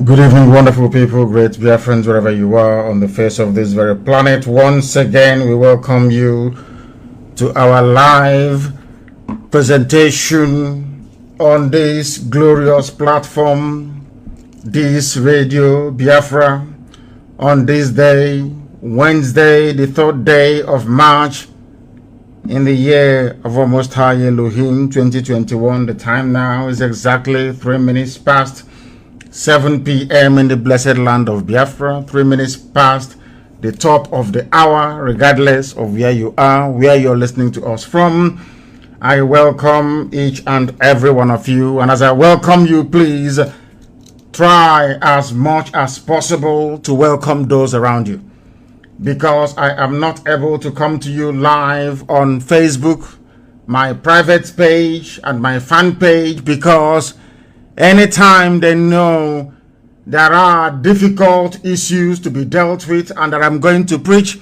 Good evening, wonderful people, great Biafrans, wherever you are on the face of this very planet. Once again, we welcome you to our live presentation on this glorious platform, this Radio Biafra, on this day, Wednesday, the 3rd day of March, in the year of our Most High Elohim 2021. The time now is exactly 3 minutes past 7 p.m. in the blessed land of Biafra, 3 minutes past the top of the hour, regardless of where you are, where you're listening to us from. I welcome each and every one of you, and as I welcome you, please try as much as possible to welcome those around you, because I am not able to come to you live on Facebook, my private page and my fan page, because anytime they know there are difficult issues to be dealt with and that I'm going to preach,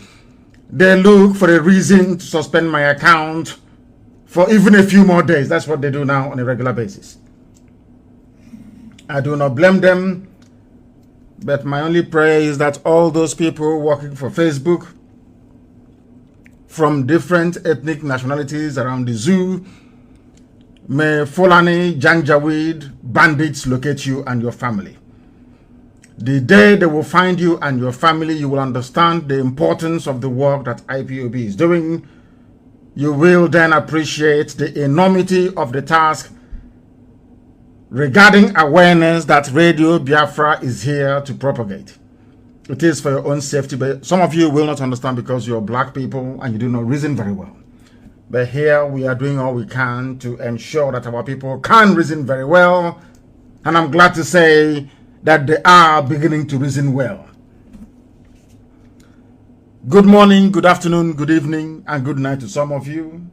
they look for a reason to suspend my account for even a few more days. That's what they do now on a regular basis. I do not blame them, but my only prayer is that all those people working for Facebook from different ethnic nationalities around the zoo, may Fulani, Janjaweed, bandits locate you and your family. The day they will find you and your family, you will understand the importance of the work that IPOB is doing. You will then appreciate the enormity of the task regarding awareness that Radio Biafra is here to propagate. It is for your own safety, but some of you will not understand because you're black people and you do not reason very well. But here we are doing all we can to ensure that our people can reason very well. And I'm glad to say that they are beginning to reason well. Good morning, good afternoon, good evening, and good night to some of you.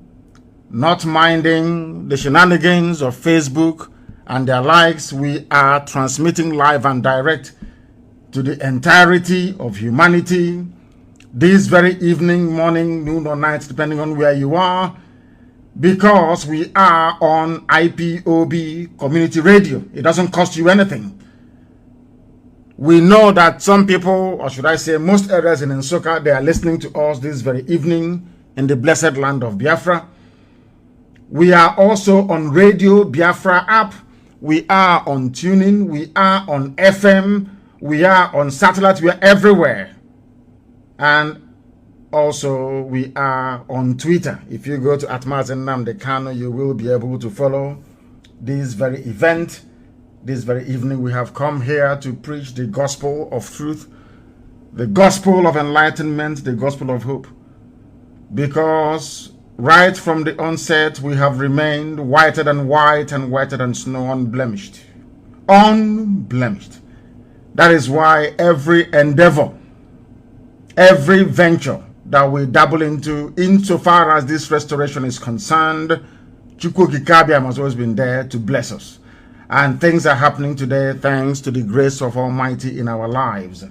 Not minding the shenanigans of Facebook and their likes, we are transmitting live and direct to the entirety of humanity this very evening, morning, noon, or night, depending on where you are, because we are on IPOB community radio. It doesn't cost you anything. We know that some people, or should I say most areas in Nsoka, they are listening to us this very evening in the blessed land of Biafra. We are also on Radio Biafra app. We are on tuning. We are on FM. We are on satellite. We are everywhere. And also we are on Twitter. If you go to Mazi Nnamdi Kanu, you will be able to follow this very event. This very evening we have come here to preach the gospel of truth, the gospel of enlightenment, the gospel of hope. Because right from the onset we have remained whiter than white and whiter than snow, unblemished. Unblemished. That is why every endeavor, every venture that we dabble into, insofar as this restoration is concerned, Chukwu Kikabia has always been there to bless us. And things are happening today thanks to the grace of Almighty in our lives,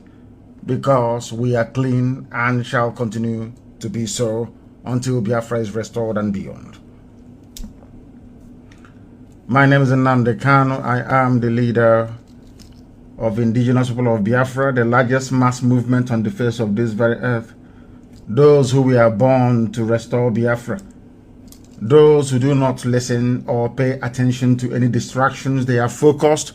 because we are clean and shall continue to be so until Biafra is restored and beyond. My name is Nnamdi Kanu. I am the leader of Indigenous people of Biafra, the largest mass movement on the face of this very earth. Those who we are born to restore Biafra. Those who do not listen or pay attention to any distractions, they are focused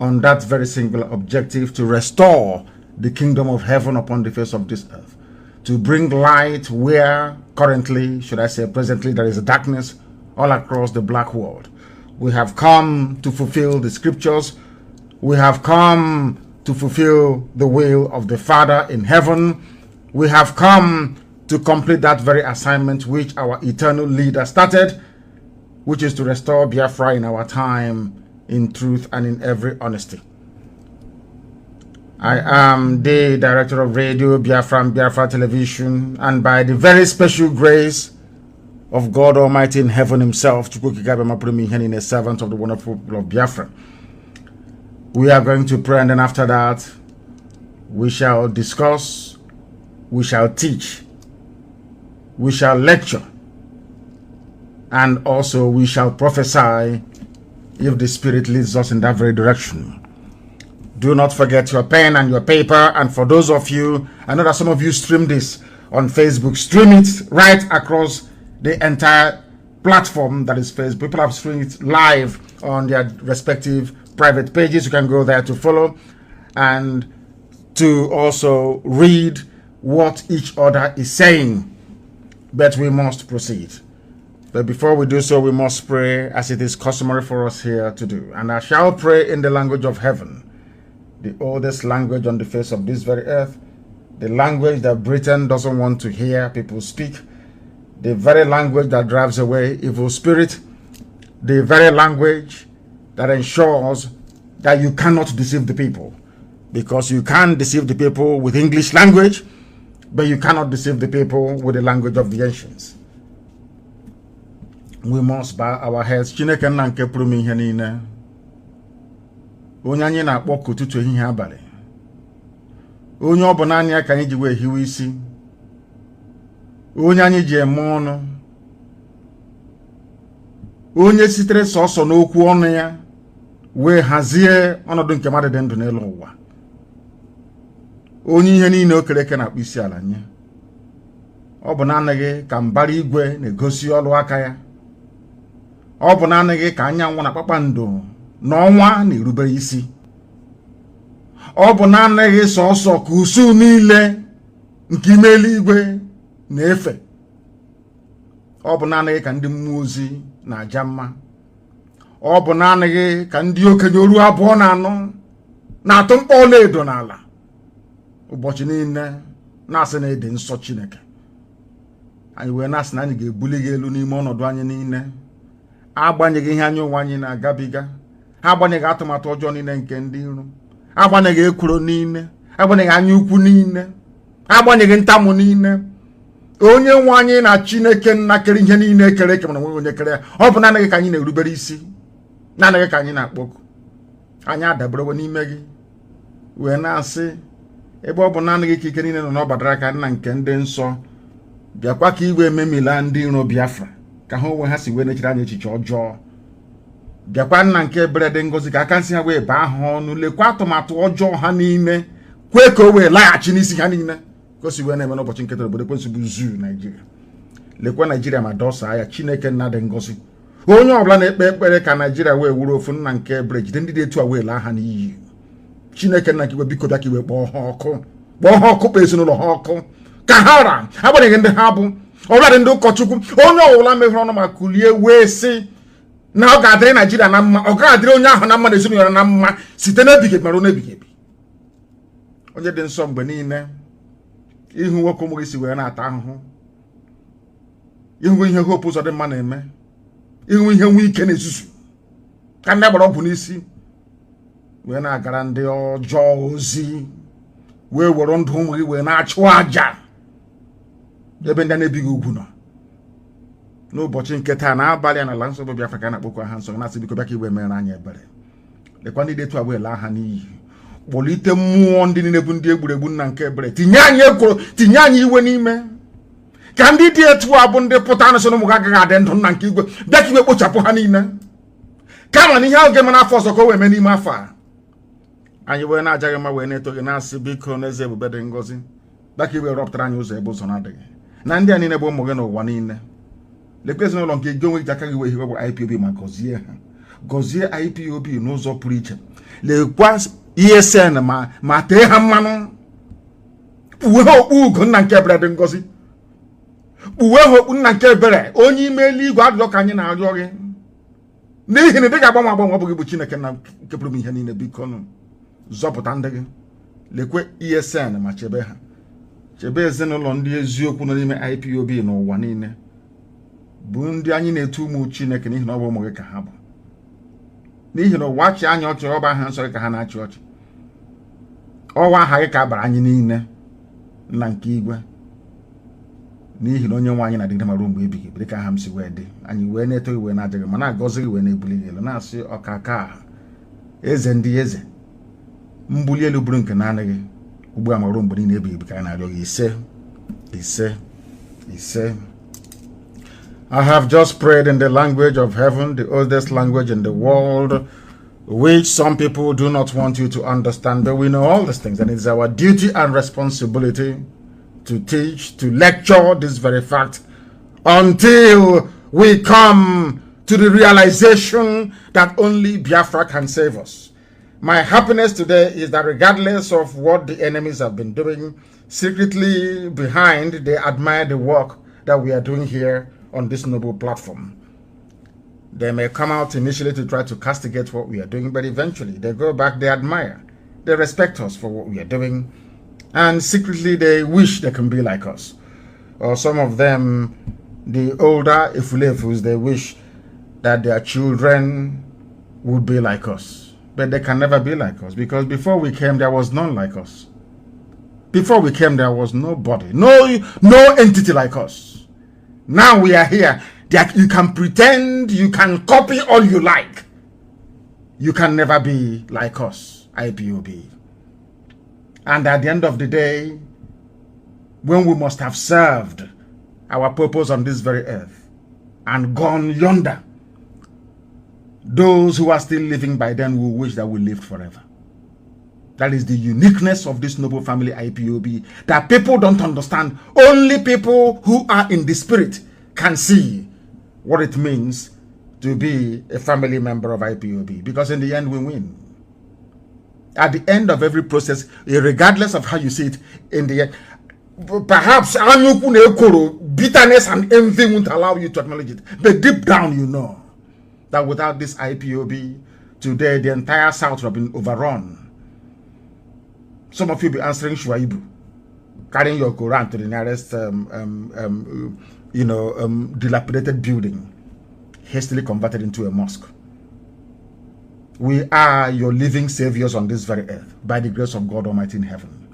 on that very single objective, to restore the kingdom of heaven upon the face of this earth. To bring light where currently, should I say presently, there is darkness all across the black world. We have come to fulfill the scriptures. We have come to fulfill the will of the Father in heaven. We have come to complete that very assignment which our eternal leader started, which is to restore Biafra in our time, in truth and in every honesty. I am the director of Radio Biafra and Biafra Television, and by the very special grace of God Almighty in heaven himself, Chukwu Kikabia Mapurumi Henine, a servant of the wonderful people of Biafra, we are going to pray, and then after that, we shall discuss, we shall teach, we shall lecture, and also we shall prophesy if the Spirit leads us in that very direction. Do not forget your pen and your paper. And for those of you, I know that some of you stream this on Facebook, stream it right across the entire platform that is Facebook. People have streamed it live on their respective private pages. You can go there to follow and to also read what each other is saying. But we must proceed. But before we do so, we must pray as it is customary for us here to do. And I shall pray in the language of heaven, the oldest language on the face of this very earth, the language that Britain doesn't want to hear people speak, the very language that drives away evil spirit, the very language that ensures that you cannot deceive the people. Because you can deceive the people with English language, but you cannot deceive the people with the language of the ancients. We must bow our heads. Chineke nna nke pụrụ ihe niile. Onye anyị na-akpọ kụtụtụ ehihie abalị. Onye ọ bụ naanị ya ka anyị ji wee hiwe isi. Onye anyị ji eme ọnụ. Onye sitere sọsọ n'okwu ọnụ ya wee hazie ọnọdụ nke mmadụ dị ndụ n'elu ụwa. Onye ihe niile o kere eke na-akpụ isi ala nye. Ọ bụ naanị gị ka mbara igwe na-egosi ọlụ aka ya. Ọ bụ naanị gị ka anyanwụ na kpakpando na ọnwa na-erubere isi. Ọ bụ naanị gị sọsọ ka usu niile nke ime eluigwe na-efe. Ọ bụ naanị gị ka ndị mmụọ ozi na-aja mma. Ọ bụ naanị gị ka ndị okenye olu abụọ na anọ na-atụ mkpọ ọlaedo n'ala ụbọchị niile na-asị na ịdị nsọ Chineke. Anyị wee na-asị na anyị ga-ebuli gị elu n'ime ọnọdụ anyị niile, agbanyeghị ihe anyị onwe anyị na-agabiga, agbanyeghị atụmatụ ọjọọ niile nke ndị iro, agbanyeghị ekworo niile, agbanyeghị anya ukwu niile, agbanyeghị ntamu niile. Onye nwe anyị na Chineke nna kere ihe niile ekere eke mana nweghị onye kere ya. Ọ bụ naanị gị ka anyị na-erubere isi, naanị gị ka anyị na-akpọku. Anyị adaberewo n'ime gị wee na-asị ebe ọ bụ naanị gị ka ike niile nọ n'ọbadara aka nna nke ndị nsọ, bịakwa ka iwe ememila ndị iro Biafra ka ha onwe ha si wee nechere anyị echiche ọjọọ. Bịakwa nna nke ebere dị ngọzi ka aka nsị ha wee baa ha ọnụ, lekwa atụmatụ ọjọọ ha niile, kwee ka o wee laghachi n'isi ha niile ka o si wee na-eme n'ụbọchị nke obodo ekwensu bụ zuu Naijiria. Lekwa Naijiria ma dọsa ya. Chineke nna dị ngọzi, onye ọbụla na-ekpe ekpere ka Naijiria wee wuru ofu nna nke ebere jide ndị dị etu a wee laa ha n'iyi. Chineke nna kiwe biko bịa ka iwe kpọọ ha ọkụ, kpọọ ha ọkụ, kpọọ ezinụlọ ha ọkụ ka ha ra, agbanyeghị ndị ha bụ, ọbụladị ndị ụkọchukwu. Onye ọbụla mehụrụ ọnụ ma kulie wee sị na ọ ga-adịrị Naijiria na mma, ọ ga-adịrị onye ahụ na mma na ezinụlọ ya na mma site n'ebighị ebi marụ n'ebighị ebi. Onye dị nsọ mgbe niile, ihu nwoke ụmụ gị si wee na-ata ahụhụ, ihu ihe hope ụzọ dị mma na-eme, ihu ihe nwe ike na-ezuzu ka ndị agbara ọgwụ n'isi wee na-agara ndị ọjọọ ozi, wee were ndụ ụmụ gị wee na-achụ aja ebe ndị na-ebighị ugwu nọ. N'ụbọchị nke taa na abalị a n'ala nsọ bụ Biafra ka a na-akpọkwa ha nsọ, na-asị biko bịa ka iwe mere anyị ebere. Lekwa ndị dị etu a wee laa ha n'iyi. Kpọlite mmụọ ndị niile bụ ndị egburegbu nna nke ebere, tinye anyị ekworo, tinye anyị iwe n'ime, ka ndị dị etu a bụ ndị pụta anụ sị na ụmụ gị agaghị adị ndụ nna nke igwe, bịa ka iwe kpochapụ ha niile. Kama na ihe ahụ ga-eme n'afọ ọzọ ka o wee mee n'ime afọ a. Anyị wee na-ajaghị mma wee na-eto gị na-asị biko n'eze ebube dị ngọzi, bịa ka iwe rọpụtara anyị ụzọ ebe ụzọ na-adịghị. Na ndị a niile bụ ụmụ gị n'ụwa niile. Lekwa ezinụlọ nke gị onwe gị aka gị wee hiwe bụ IPOB ma gọzie ha, gọzie IPOB n'ụzọ pụrụ iche. Lekwa ESN ma tee ha mmanụ, kpuwe ha okpu ugo nna nke ebere dị ngọzi, kpuwe ha okpu nna nke ebere onye ime eluigwe. Adịrọ ka anyị na-arịọ gị n'ihi na ị dịghị agbanwe agbanwe, ọ bụghị bụ Chineke nna nke pụrụ ihe niile. Biko nụ zọpụta ndị gị. Lekwe ESN ma chebe ha, chebe ezinụlọ ndị eziokwu nọ n'ime IPOB n'ụwa niile, bụ ndị anyị na-etu ụmụ Chineke n'ihi na ọ bụ ụmụ gị ka ha bụ. N'ihi na ụwa chị anyị ọchị, ọ bụ aha nsọ gị ka ha na-achị ọchị. Ọwa aha gị ka a bara anyị niile nna nke igwe, n'ihi na onye nwe anyị na-adịgide ma ruo mgbe ebighị ebi dịka aha m si wee dị. Anyị wee na-eto gị wee na-aja gị ma na-agọzi gị wee na-ebuli gị elu, na-asị ọkaka eze ndị eze, mbuli elu bụrụ nke naanị gị ugbu a ma ruo mgbe niile ebighị ebi ka anyị na-arịọ gị. Ise ise ise. I have just prayed in the language of heaven, the oldest language in the world. which some people do not want you to understand, but we know all these things, and it's our duty and responsibility to teach, to lecture this very fact until we come to the realization that only Biafra can save us. My happiness today is that regardless of what the enemies have been doing, secretly behind, they admire the work that we are doing here on this noble platform. They may come out initially to try to castigate what we are doing, but eventually they go back, they admire, they respect us for what we are doing, and secretly they wish they can be like us. Or some of them, the older Ifulefus, they wish that their children would be like us. But they can never be like us, because before we came, there was none like us. Before we came, there was nobody, no entity like us. Now we are here. You can pretend, you can copy all you like. You can never be like us, IPOB. And at the end of the day, when we must have served our purpose on this very earth and gone yonder, those who are still living by then will wish that we lived forever. That is the uniqueness of this noble family IPOB that people don't understand. Only people who are in the spirit can see what it means to be a family member of IPOB, because in the end we win. At the end of every process, regardless of how you see it, in the end, perhaps bitterness and envy won't allow you to acknowledge it, but deep down you know that without this IPOB, today the entire South would have been overrun. Some of you be answering Shuaibu, carrying your Quran to the nearest dilapidated building, hastily converted into a mosque. We are your living saviors on this very earth, by the grace of God Almighty in heaven.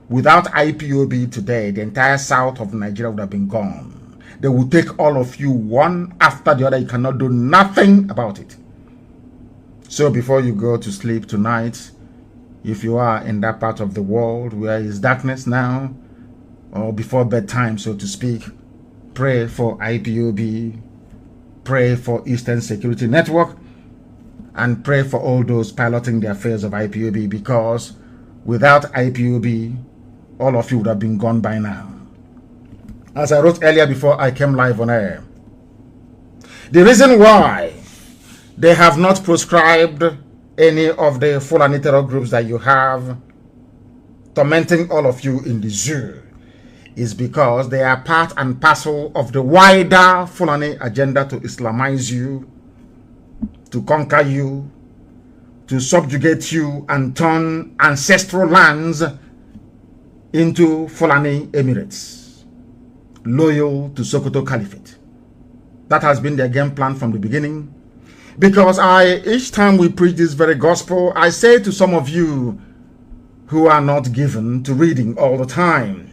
Without IPOB today, the entire south of Nigeria would have been gone. They will take all of you one after the other. You cannot do nothing about it. So before you go to sleep tonight, if you are in that part of the world where is darkness now, or before bedtime, so to speak, pray for IPOB, pray for Eastern Security Network, and pray for all those piloting the affairs of IPOB, because without IPOB, all of you would have been gone by now. As I wrote earlier before I came live on air, the reason why they have not proscribed any of the Fulani terror groups that you have tormenting all of you in the zoo is because they are part and parcel of the wider Fulani agenda to Islamize you, to conquer you, to subjugate you and turn ancestral lands into Fulani Emirates, loyal to Sokoto Caliphate. That has been their game plan from the beginning. Because each time we preach this very gospel, I say to some of you who are not given to reading all the time,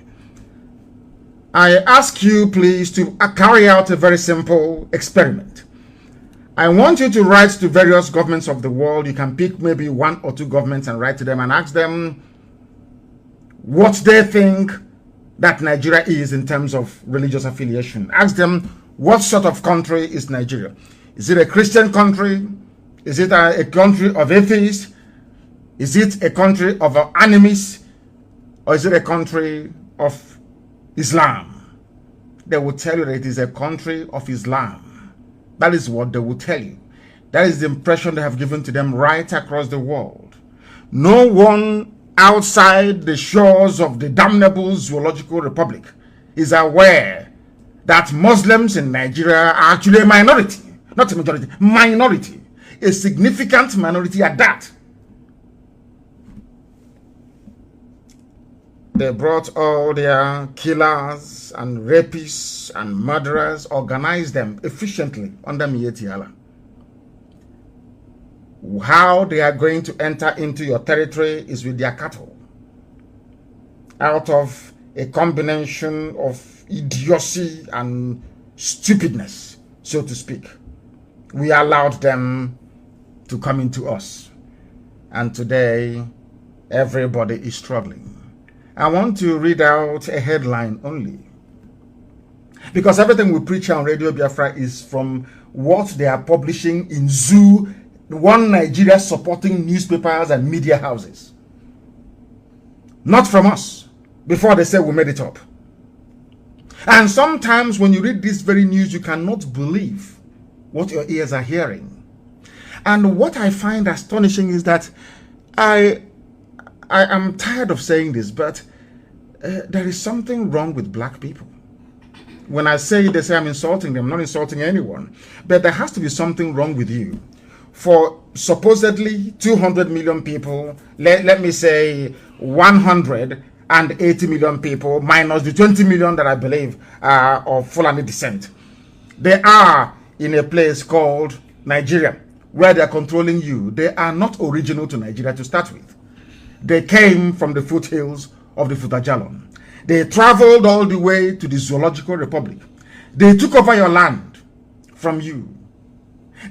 I ask you please to carry out a very simple experiment. I want you to write to various governments of the world. You can pick maybe one or two governments and write to them and ask them what they think that Nigeria is in terms of religious affiliation. Ask them, what sort of country is Nigeria? Is it a Christian country? Is it a country of atheists? Is it a country of animists? Or is it a country of Islam? They will tell you that it is a country of Islam. That is what they will tell you. That is the impression they have given to them right across the world. No one outside the shores of the damnable Zoological Republic is aware that Muslims in Nigeria are actually a minority. Not a majority, minority. A significant minority at that. They brought all their killers and rapists and murderers, organized them efficiently under Mieti Allah. How they are going to enter into your territory is with their cattle. Out of a combination of idiocy and stupidness, so to speak. We allowed them to come into us. And today, everybody is struggling. I want to read out a headline only, because everything we preach on Radio Biafra is from what they are publishing in zoo one Nigeria supporting newspapers and media houses. Not from us, before they say we made it up. And sometimes when you read this very news, you cannot believe what your ears are hearing. And what I find astonishing is that I am tired of saying this, but there is something wrong with black people. When I say it, they say I'm insulting them. I'm not insulting anyone. But there has to be something wrong with you. For supposedly 200 million people, let me say 180 million people, minus the 20 million that I believe are of Fulani descent. They are in a place called Nigeria, where they are controlling you. They are not original to Nigeria to start with. They came from the foothills of the Futajalon. They traveled all the way to the Zoological Republic. They took over your land from you.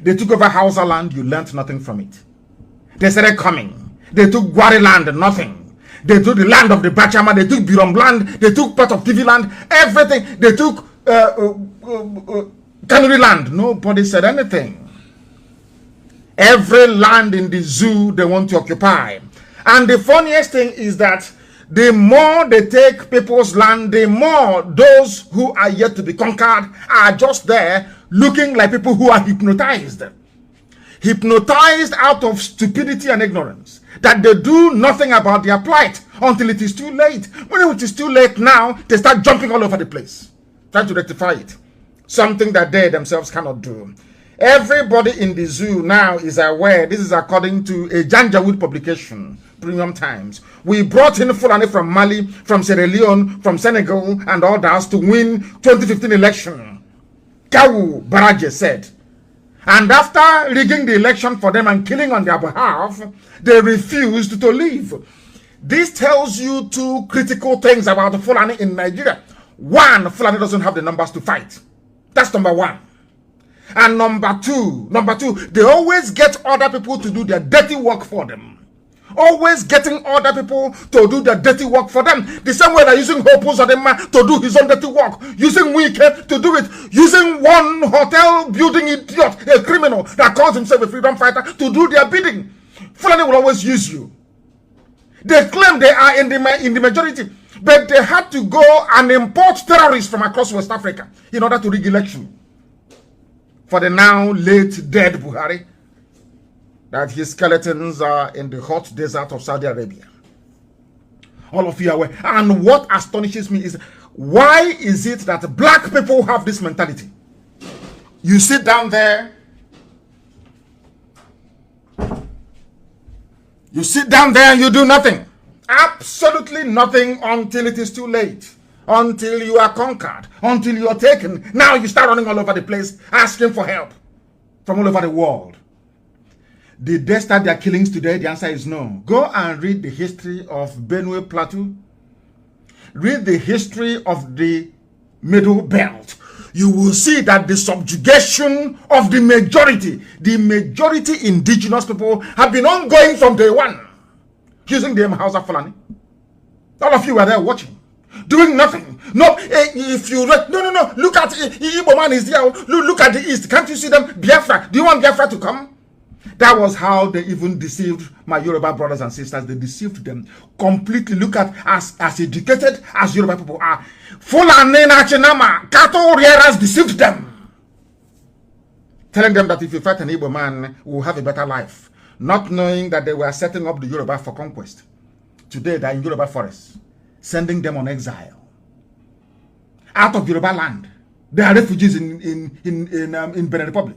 They took over Hausa land, you learnt nothing from it. They started coming. They took Gwari land, nothing. They took the land of the Bachama, they took Birom land, they took part of TV land, everything. They took Kanuri land. Nobody said anything. Every land in the zoo they want to occupy. And the funniest thing is that the more they take people's land, the more those who are yet to be conquered are just there looking like people who are hypnotized. Hypnotized out of stupidity and ignorance. That they do nothing about their plight until it is too late. When it is too late now, they start jumping all over the place, trying to rectify it. Something that they themselves cannot do. Everybody in the zoo now is aware. This is according to a Janjaweed publication, Premium Times. We brought in Fulani from Mali, from Sierra Leone, from Senegal, and others to win 2015 election. Kawu Baraje said. And after rigging the election for them and killing on their behalf, they refused to leave. This tells you two critical things about the Fulani in Nigeria. One, Fulani doesn't have the numbers to fight. That's number one. And number two, they always get other people to do their dirty work for them. Always getting other people to do their dirty work for them. The same way they're using Hopo Zadema to do his own dirty work. Using Wike to do it. Using one hotel building idiot, a criminal that calls himself a freedom fighter, to do their bidding. Fulani will always use you. They claim they are in the majority. But they had to go and import terrorists from across West Africa in order to rig election. For the now late dead Buhari, that his skeletons are in the hot desert of Saudi Arabia. All of you are aware. And what astonishes me is, why is it that black people have this mentality? You sit down there, and you do nothing. Absolutely nothing until it is too late. Until you are conquered, until you are taken. Now you start running all over the place, asking for help from all over the world. Did they start their killings today? The answer is no. Go and read the history of Benue Plateau. Read the history of the Middle Belt. You will see that the subjugation of the majority indigenous people, have been ongoing from day one. Using them Hausa Fulani. All of you were there watching. Doing nothing. No, if you no. Look at Igbo man is there. Look at the east. Can't you see them? Biafra. Do you want Biafra to come? That was how they even deceived my Yoruba brothers and sisters. They deceived them completely. Look at as educated as Yoruba people are. Fulani Nachinama, cattle rearers deceived them, telling them that if you fight an Igbo man, we will have a better life, not knowing that they were setting up the Yoruba for conquest. Today they are in Yoruba forests, sending them on exile out of Yoruba land. They are refugees in Benin Republic.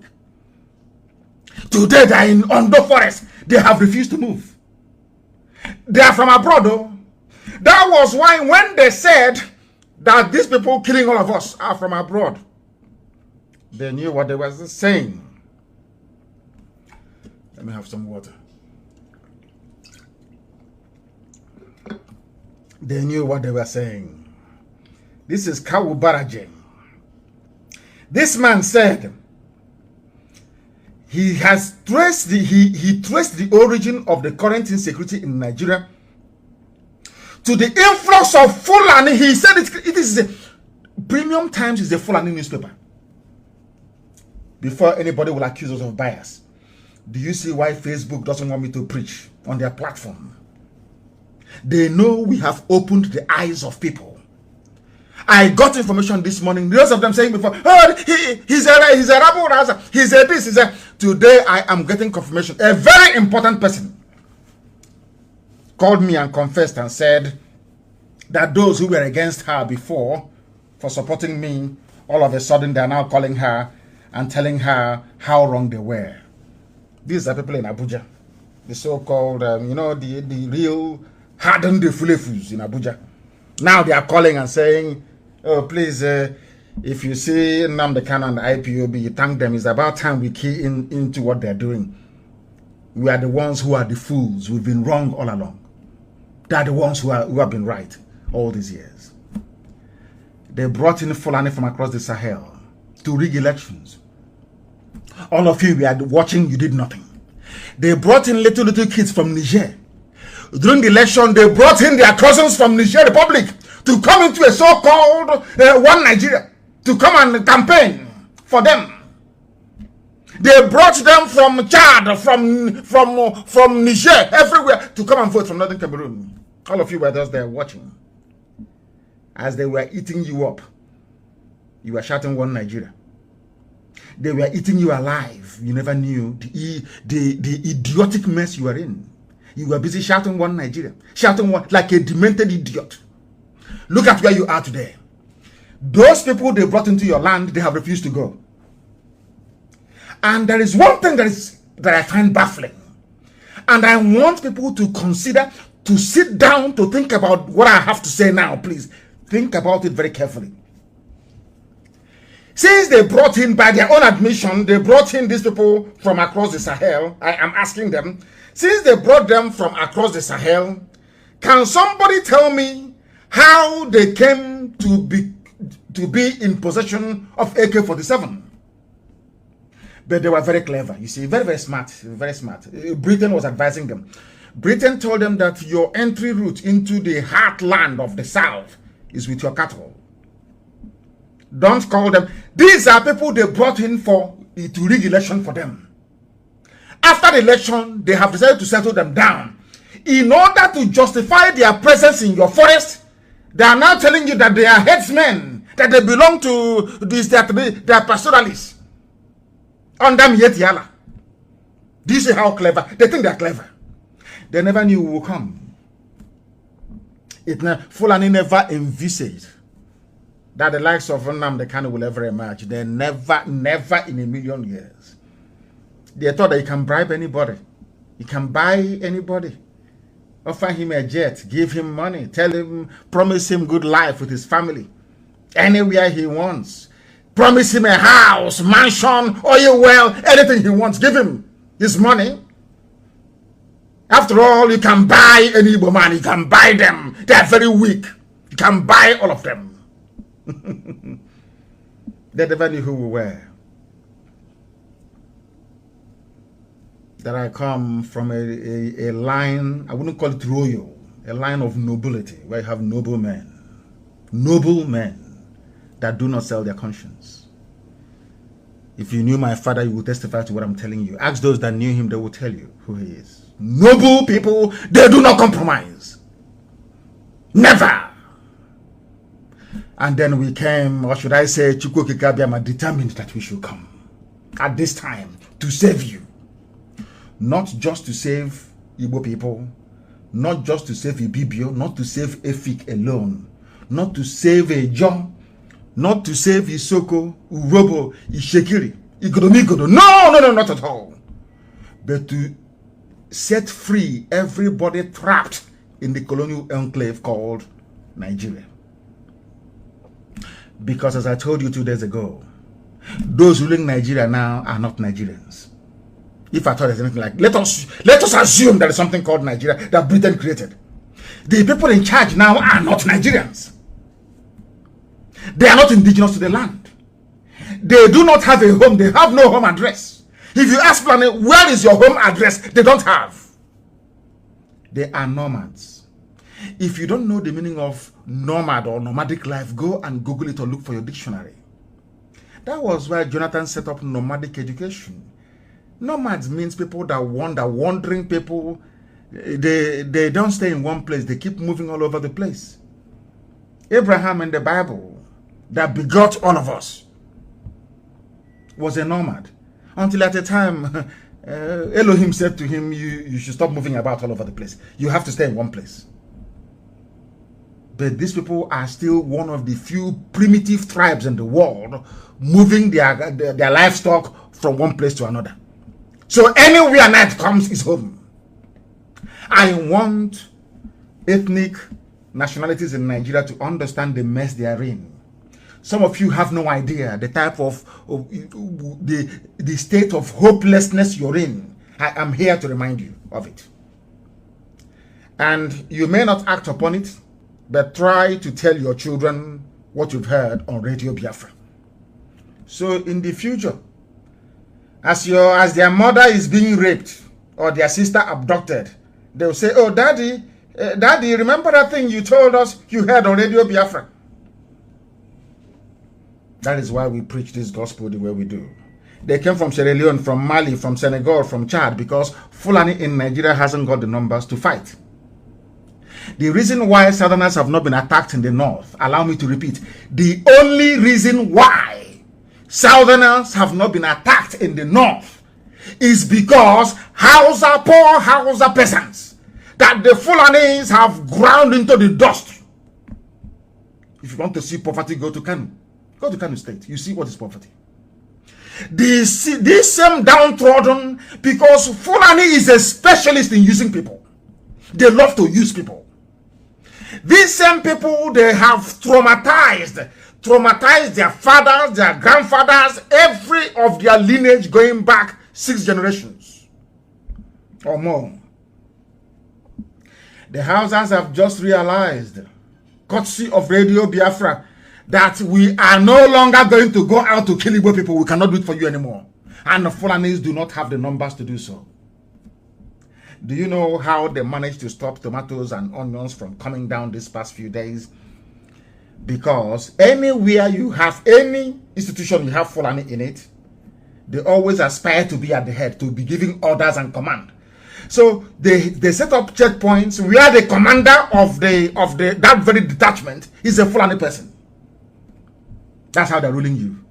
Today they are in Ondo Forest. They have refused to move. They are from abroad though. That was why when they said that these people killing all of us are from abroad, they knew what they were saying. Let me have some water. They knew what they were saying. This is Kawu Baraje. This man said he has traced he traced the origin of the current insecurity in Nigeria to the influx of Fulani. He said it is a Premium Times is a Fulani newspaper. Before anybody will accuse us of bias, Do you see why Facebook doesn't want me to preach on their platform? They know we have opened the eyes of people. I got information this morning. Most of them saying before, oh, he's a rabble, he's a this, he's a... Today I am getting confirmation. A very important person called me and confessed and said that those who were against her before for supporting me, all of a sudden they are now calling her and telling her how wrong they were. These are people in Abuja, the so-called, the real hardened fulefus in Abuja. Now they are calling and saying, oh, please, if you see Nnamdi Kanu and the IPOB, you thank them. It's about time we key into what they're doing. We are the ones who are the fools. We've been wrong all along. They are the ones who have been right all these years. They brought in Fulani from across the Sahel to rig elections. All of you were watching, you did nothing. They brought in little kids from Niger. During the election, they brought in their cousins from Niger Republic to come into a so-called one Nigeria, to come and campaign for them. They brought them from Chad, from Niger, everywhere, to come and vote from Northern Cameroon. All of you were just there watching. As they were eating you up, you were shouting one Nigeria. They were eating you alive. You never knew the idiotic mess you were in. You were busy shouting one Nigeria, shouting one like a demented idiot. Look at where you are today. Those people they brought into your land, they have refused to go. And there is one thing that I find baffling. And I want people to consider, to sit down, to think about what I have to say now, please. Think about it very carefully. Since they brought in, by their own admission, they brought in these people from across the Sahel, I am asking them, since they brought them from across the Sahel, can somebody tell me how they came to be in possession of AK-47? But they were very clever, you see, very, very smart, very smart. Britain was advising them. Britain told them that your entry route into the heartland of the South is with your cattle. Don't call them. These are people they brought in to rig election for them. After the election, they have decided to settle them down. In order to justify their presence in your forest, they are now telling you that they are headsmen, that they belong to this, that they are pastoralists. Under Mietiala. Do you see how clever? They think they are clever. They never knew who would come. Fulani never envisaged that the likes of Nnamdi Kanu will ever emerge. They never in a million years. They thought that you can bribe anybody. You can buy anybody. Offer him a jet, give him money, tell him, promise him good life with his family. Anywhere he wants. Promise him a house, mansion, oil well, anything he wants. Give him his money. After all, you can buy any Igbo man. You can buy them. They are very weak. You can buy all of them. They never knew who we were. That I come from a line, I wouldn't call it royal, a line of nobility, where you have noble men that do not sell their conscience. If you knew my father, you will testify to what I'm telling you. Ask those that knew him, they will tell you who he is. Noble people, they do not compromise. Never. And then we came, or should I say, Chukwu Kikabiama determined that we should come at this time to save you. Not just to save Igbo people, not just to save Ibibio, not to save Efik alone, not to save Ejo, not to save Isoko, Urobo, Ishekiri, Igodomigodo. No, not at all. But to set free everybody trapped in the colonial enclave called Nigeria. Because as I told you 2 days ago, those ruling Nigeria now are not Nigerians. If I thought there's anything like, let us assume there is something called Nigeria that Britain created. The people in charge now are not Nigerians. They are not indigenous to the land. They do not have a home. They have no home address. If you ask Planet, where is your home address? They don't have. They are nomads. If you don't know the meaning of nomad or nomadic life, go and Google it or look for your dictionary. That was why Jonathan set up nomadic education. Nomads means people that wander, wandering people. They don't stay in one place. They keep moving all over the place. Abraham in the Bible, that begot all of us, was a nomad. Until at a time, Elohim said to him, you should stop moving about all over the place. You have to stay in one place. But these people are still one of the few primitive tribes in the world moving their livestock from one place to another. So anywhere night comes is home. I want ethnic nationalities in Nigeria to understand the mess they are in. Some of you have no idea the type of the state of hopelessness you're in. I am here to remind you of it. And you may not act upon it, but try to tell your children what you've heard on Radio Biafra. So in the future, as their mother is being raped or their sister abducted, they'll say, oh, Daddy, remember that thing you told us you heard on Radio Biafra? That is why we preach this gospel the way we do. They came from Sierra Leone, from Mali, from Senegal, from Chad, because Fulani in Nigeria hasn't got the numbers to fight. The reason why Southerners have not been attacked in the north, allow me to repeat, the only reason why Southerners have not been attacked in the north is because poor Hausa peasants that the Fulanis have ground into the dust. If you want to see poverty, go to Kanu. Go to Kanu State. You see what is poverty. This same downtrodden, because Fulani is a specialist in using people. They love to use people. These same people, they have traumatized their fathers, their grandfathers, every of their lineage going back 6 generations or more. The Hausas have just realized, courtesy of Radio Biafra, that we are no longer going to go out to kill Igbo people. We cannot do it for you anymore. And the Fulanis do not have the numbers to do so. Do you know how they managed to stop tomatoes and onions from coming down these past few days? Because anywhere you have any institution you have Fulani in it, they always aspire to be at the head, to be giving orders and command. So they set up checkpoints where the commander of that very detachment is a Fulani person. That's how they're ruling you.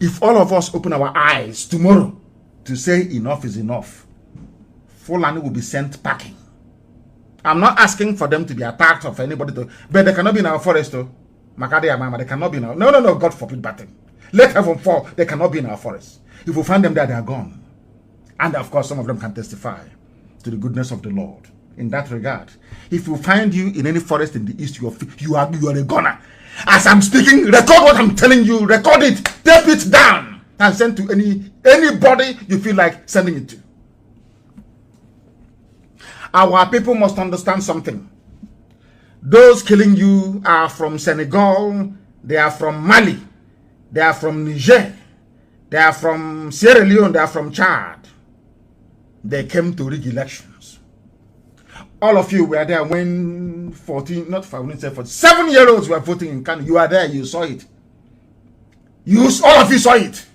If all of us open our eyes tomorrow to say enough is enough, Fulani will be sent packing. I'm not asking for them to be attacked or for anybody to, but they cannot be in our forest too. Makade Amama, they cannot be in our, no, God forbid that thing. Let heaven fall, they cannot be in our forest. If we find them there, they are gone. And of course, some of them can testify to the goodness of the Lord. In that regard, if we find you in any forest in the east, you are a goner. As I'm speaking, record what I'm telling you, record it, tape it down, and send to anybody you feel like sending it to. Our people must understand something. Those killing you are from Senegal, they are from Mali, they are from Niger, they are from Sierra Leone, they are from Chad. They came to rig elections. All of you were there when 7-year-olds were voting in Kano. You were there, you saw it. All of you saw it.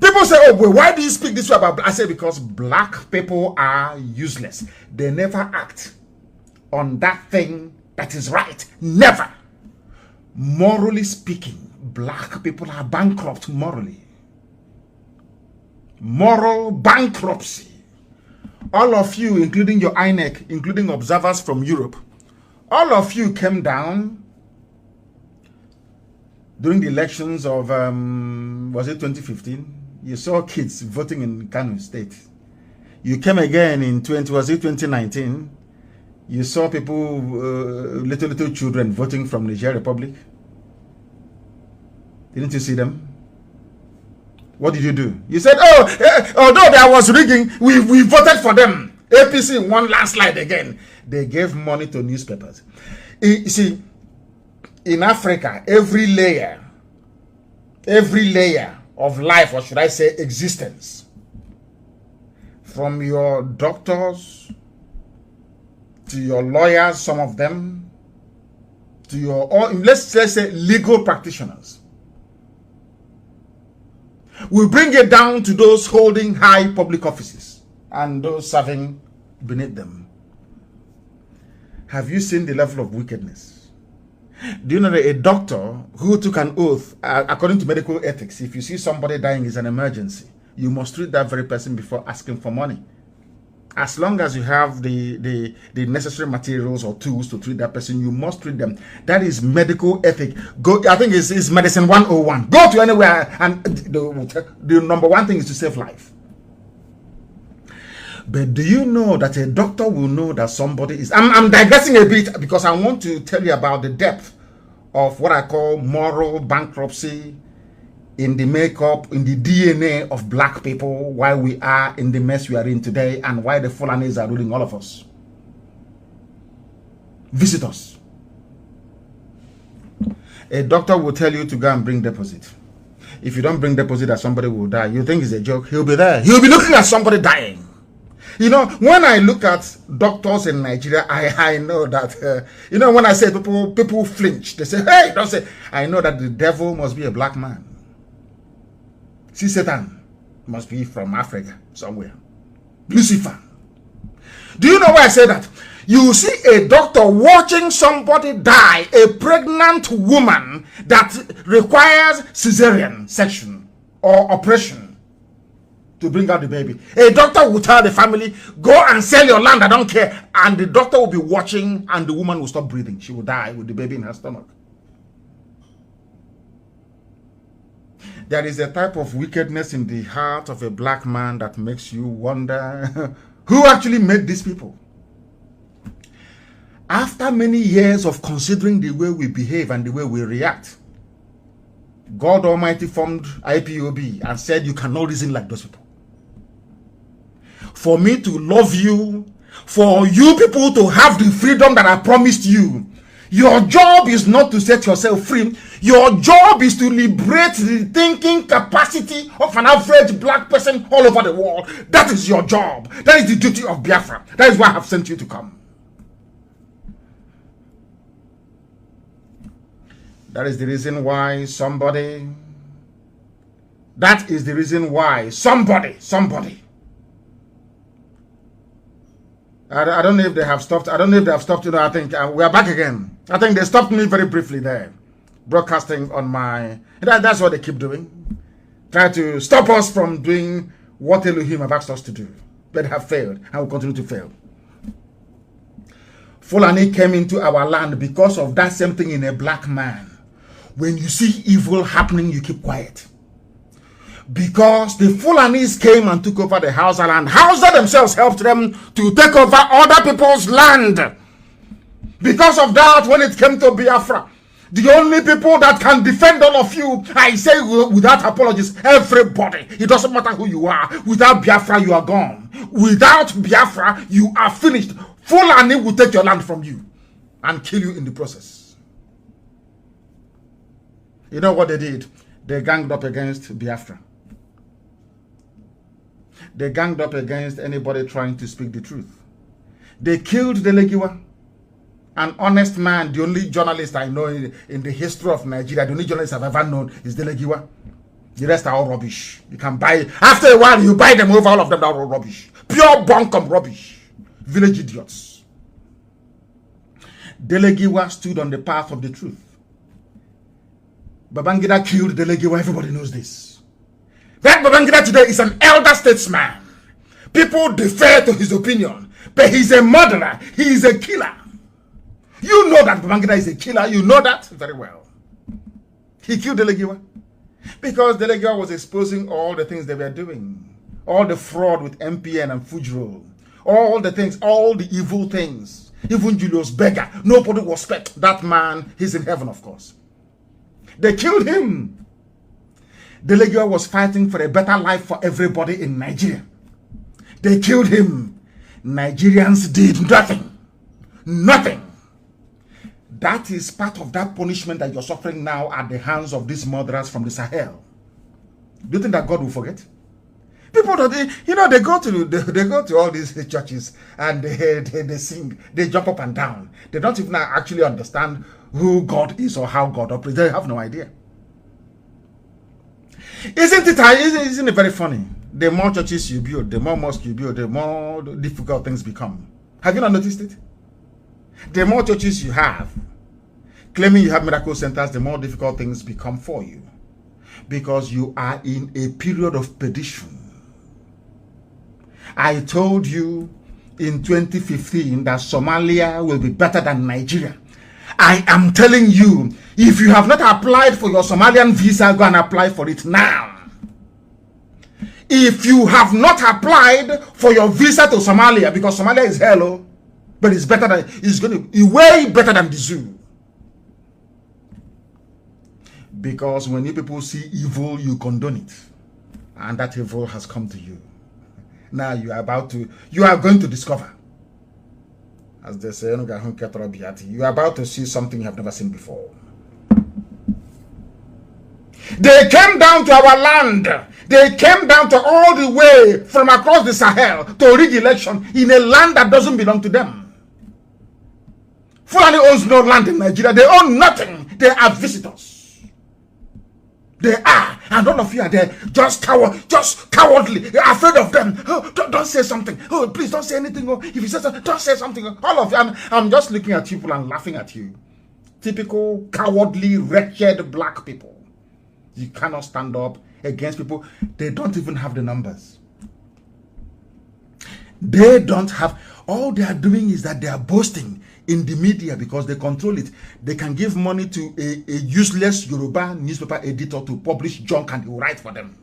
People say, oh, why do you speak this way about black? I say, because black people are useless. They never act on that thing that is right. Never. Morally speaking, black people are bankrupt morally. Moral bankruptcy. All of you, including your INEC, including observers from Europe, all of you came down during the elections of, was it 2015? You saw kids voting in Kano State. You came again in 2019? You saw people, little children voting from Niger Republic. Didn't you see them? What did you do? You said, oh, although there was rigging, we voted for them. APC won landslide again. They gave money to newspapers. You see, in Africa, every layer of life, or should I say existence, from your doctors to your lawyers, some of them, to your, let's say legal practitioners, We bring it down to those holding high public offices and those serving beneath them. Have you seen the level of wickedness? Do you know that a doctor who took an oath, according to medical ethics, if you see somebody dying is an emergency, you must treat that very person before asking for money. As long as you have the necessary materials or tools to treat that person, you must treat them. That is medical ethic. Go, I think it's medicine 101. Go to anywhere, and the number one thing is to save life. But do you know that a doctor will know that somebody is... I'm digressing a bit because I want to tell you about the depth of what I call moral bankruptcy in the makeup, in the DNA of black people, why we are in the mess we are in today, and why the Fulanis are ruling all of us. Visit us. A doctor will tell you to go and bring deposit. If you don't bring deposit, that somebody will die. You think it's a joke? He'll be there. He'll be looking at somebody dying. You know, when I look at doctors in Nigeria, I know that, you know, when I say people flinch. They say, hey, don't say. I know that the devil must be a black man. See, Satan must be from Africa somewhere. Lucifer. Do you know why I say that? You see a doctor watching somebody die, a pregnant woman that requires cesarean section or operation to bring out the baby. A doctor will tell the family, go and sell your land, I don't care. And the doctor will be watching and the woman will stop breathing. She will die with the baby in her stomach. There is a type of wickedness in the heart of a black man that makes you wonder who actually made these people. After many years of considering the way we behave and the way we react, God Almighty formed IPOB and said you cannot reason like those people. For me to love you, for you people to have the freedom that I promised you, your job is not to set yourself free. Your job is to liberate the thinking capacity of an average black person all over the world. That is your job. That is the duty of Biafra. That is why I have sent you to come. That is the reason why somebody. That is the reason why somebody. I don't know if they have stopped. I don't know if they have stopped. You know, I think we are back again. I think they stopped me very briefly there. Broadcasting on my... That's what they keep doing. Try to stop us from doing what Elohim have asked us to do. But have failed and will continue to fail. Fulani came into our land because of that same thing in a black man. When you see evil happening, you keep quiet. Because the Fulanis came and took over the Hausa land. Hausa themselves helped them to take over other people's land. Because of that, when it came to Biafra, the only people that can defend all of you, I say without apologies, everybody. It doesn't matter who you are. Without Biafra, you are gone. Without Biafra, you are finished. Fulani will take your land from you and kill you in the process. You know what they did? They ganged up against Biafra. They ganged up against anybody trying to speak the truth. They killed Delegiwa, an honest man. The only journalist I know in the history of Nigeria, the only journalist I've ever known is Delegiwa. The rest are all rubbish. You can buy, after a while, you buy them over, all of them are all rubbish. Pure bunkum rubbish. Village idiots. Delegiwa stood on the path of the truth. Babangida killed Delegiwa, everybody knows this. That Babangida today is an elder statesman. People defer to his opinion, but he's a murderer, he is a killer. You know that Babangida is a killer, you know that very well. He killed Delegiwa because Delegiwa was exposing all the things they were doing. All the fraud with MPN and Fujro. All the things, all the evil things. Even Julius Berger, nobody will respect that man. He's in heaven, of course. They killed him. Delegiwa was fighting for a better life for everybody in Nigeria. They killed him. Nigerians did nothing. Nothing. That is part of that punishment that you're suffering now at the hands of these murderers from the Sahel. Do you think that God will forget? People, they go to all these churches and they sing, they jump up and down. They don't even actually understand who God is or how God operates. They have no idea. Isn't it very funny? The more churches you build, the more mosques you build, the more difficult things become. Have you not noticed it? The more churches you have, claiming you have miracle centers, the more difficult things become for you. Because you are in a period of perdition. I told you in 2015 that Somalia will be better than Nigeria. I am telling you, if you have not applied for your Somalian visa, go and apply for it now. If you have not applied for your visa to Somalia, because Somalia is hello, but it's better than, it's going to be way better than the zoo. Because when you people see evil, you condone it. And that evil has come to you. Now you are going to discover. As they say, you are about to see something you have never seen before. They came down to our land. They came down to all the way from across the Sahel to rig election in a land that doesn't belong to them. Fulani owns no land in Nigeria. They own nothing. They are visitors. They are, and all of you are there, just cowardly. You're afraid of them. Oh, don't say something. Oh, please don't say anything. Oh, if you say something, don't say something. All of you, I'm just looking at people and laughing at you. Typical cowardly, wretched black people. You cannot stand up against people. They don't even have the numbers. They don't have. All they are doing is that they are boasting in the media because they control it. They can give money to a useless Yoruba newspaper editor to publish junk and he will write for them.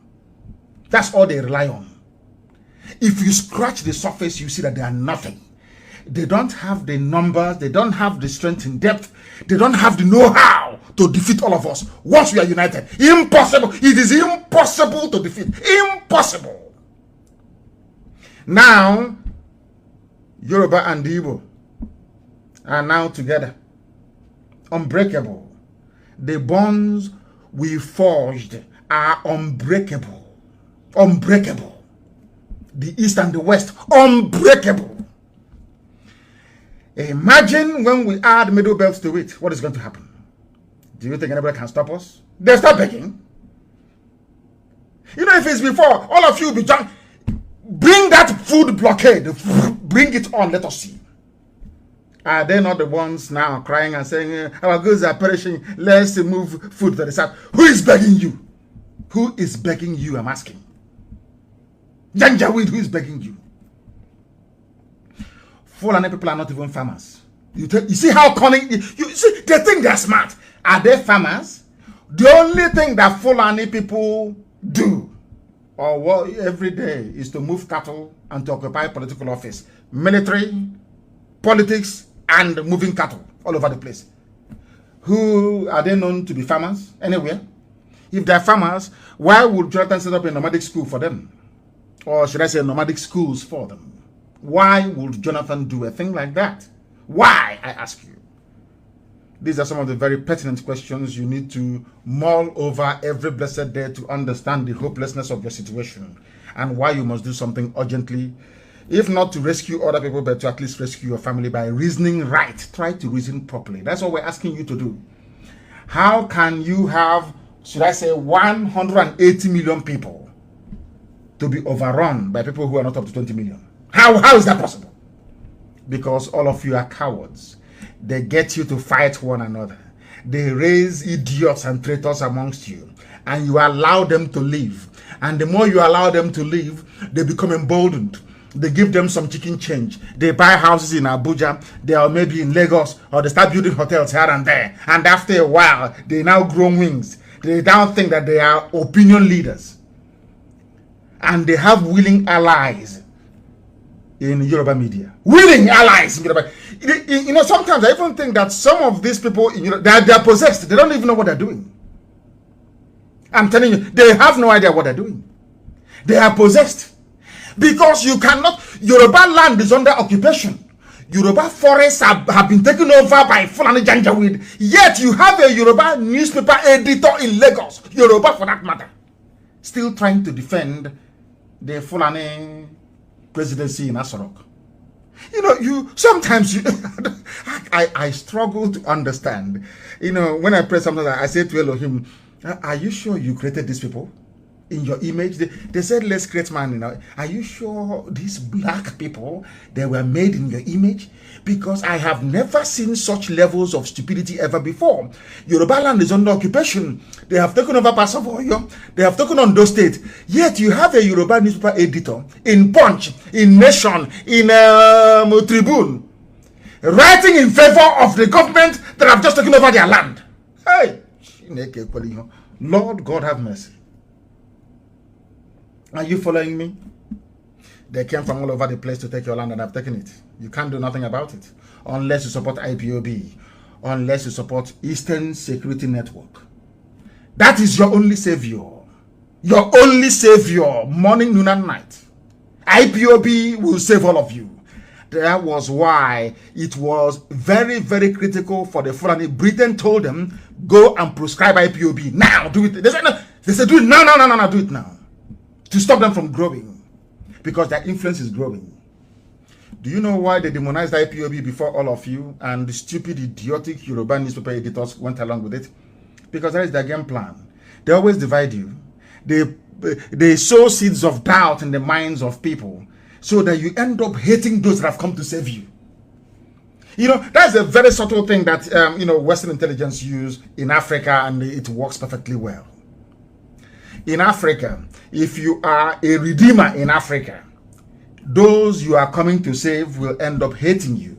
That's all they rely on. If you scratch the surface, you see that they are nothing. They don't have the numbers. They don't have the strength in depth. They don't have the know-how to defeat all of us once we are united. Impossible. It is impossible to defeat. Impossible. Now, Yoruba and Igbo are now together. Unbreakable. The bonds we forged are unbreakable. Unbreakable. The East and the West, unbreakable. Imagine when we add middle belts to it, what is going to happen? Do you think anybody can stop us? They'll start begging. You know, if it's before, all of you will be drunk. Bring that food blockade. Bring it on, let us see. Are they not the ones now crying and saying, our goods are perishing, let's move food to the south? Who is begging you? Who is begging you, I'm asking? Janjaweed, who is begging you? Fulani people are not even farmers. You see how cunning, you see, they think they're smart. Are they farmers? The only thing that Fulani people do, or what every day, is to move cattle and to occupy political office. Military, politics, and moving cattle all over the place. Who are they known to be farmers anywhere? If they're farmers, why would Jonathan set up a nomadic school for them? Or should I say nomadic schools for them? Why would Jonathan do a thing like that? Why, I ask you? These are some of the very pertinent questions you need to mull over every blessed day to understand the hopelessness of your situation and why you must do something urgently, if not to rescue other people, but to at least rescue your family by reasoning right. Try to reason properly. That's what we're asking you to do. How can you have, should I say, 180 million people to be overrun by people who are not up to 20 million? How is that possible? Because all of you are cowards. They get you to fight one another. They raise idiots and traitors amongst you, and you allow them to live. And the more you allow them to live, they become emboldened. They give them some chicken change. They buy houses in Abuja. They are maybe in Lagos, or they start building hotels here and there. And after a while, they now grow wings. They now think that they are opinion leaders. And they have willing allies in Yoruba media. Willing allies in Yoruba. You know, sometimes I even think that some of these people in Europe, they are possessed. They don't even know what they're doing. I'm telling you, they have no idea what they're doing. They are possessed. Because you cannot, Yoruba land is under occupation. Yoruba forests have been taken over by Fulani Janjaweed. Yet you have a Yoruba newspaper editor in Lagos, Yoruba for that matter, still trying to defend the Fulani presidency in Aso Rock. You know, sometimes I struggle to understand. You know, when I pray sometimes, I say to Elohim, are you sure you created these people? in your image. They said, let's create man. You know, are you sure these black people, they were made in your image? Because I have never seen such levels of stupidity ever before. Yoruba land is under occupation. They have taken over Pasovoyo. They have taken on those states. Yet you have a Yoruba newspaper editor in Punch, in Nation, in Tribune, writing in favor of the government that have just taken over their land. Hey, Lord God have mercy. Are you following me? They came from all over the place to take your land and have taken it. You can't do nothing about it unless you support IPOB, unless you support Eastern Security Network. That is your only savior. Your only savior, morning, noon, and night. IPOB will save all of you. That was why it was very, very critical for the Fulani. Britain told them, go and prescribe IPOB now. Do it. They said, no. They said, do it now, no, do it now. To stop them from growing. Because their influence is growing. Do you know why they demonized IPOB before all of you and the stupid, idiotic Yoruba newspaper editors went along with it? Because that is their game plan. They always divide you. They sow seeds of doubt in the minds of people so that you end up hating those that have come to save you. You know, that's a very subtle thing that, Western intelligence use in Africa, and it works perfectly well. In Africa, if you are a redeemer in Africa, those you are coming to save will end up hating you.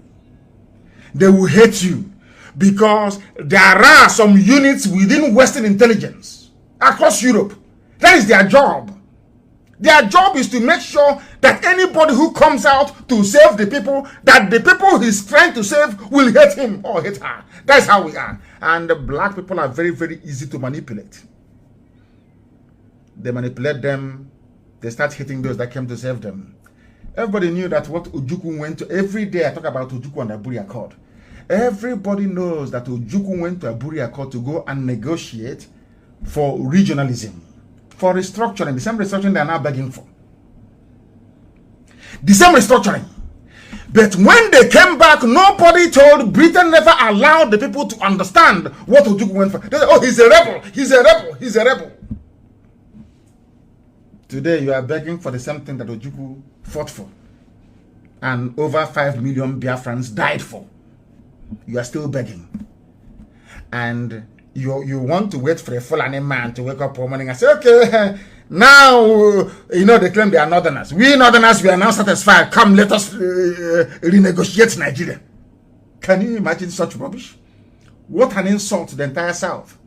They will hate you because there are some units within Western intelligence across Europe. That is their job. Their job is to make sure that anybody who comes out to save the people, that the people he's trying to save will hate him or hate her. That's how we are. And the black people are very, very easy to manipulate. They manipulate them. They start hitting those that came to save them. Everybody knew that what Ojukwu went to. Every day I talk about Ojukwu and Aburi Accord. Everybody knows that Ojukwu went to Aburi Accord to go and negotiate for regionalism, for restructuring, the same restructuring they are now begging for. The same restructuring. But when they came back, nobody told, Britain never allowed the people to understand what Ojukwu went for. They said, oh, he's a rebel, he's a rebel, he's a rebel. Today you are begging for the same thing that Ojukwu fought for. And over 5 million Biafrans died for. You are still begging. And you want to wait for a Fulani man to wake up one morning and say, okay, now, they claim they are Northerners. We Northerners, we are now satisfied. Come, let us renegotiate Nigeria. Can you imagine such rubbish? What an insult to the entire South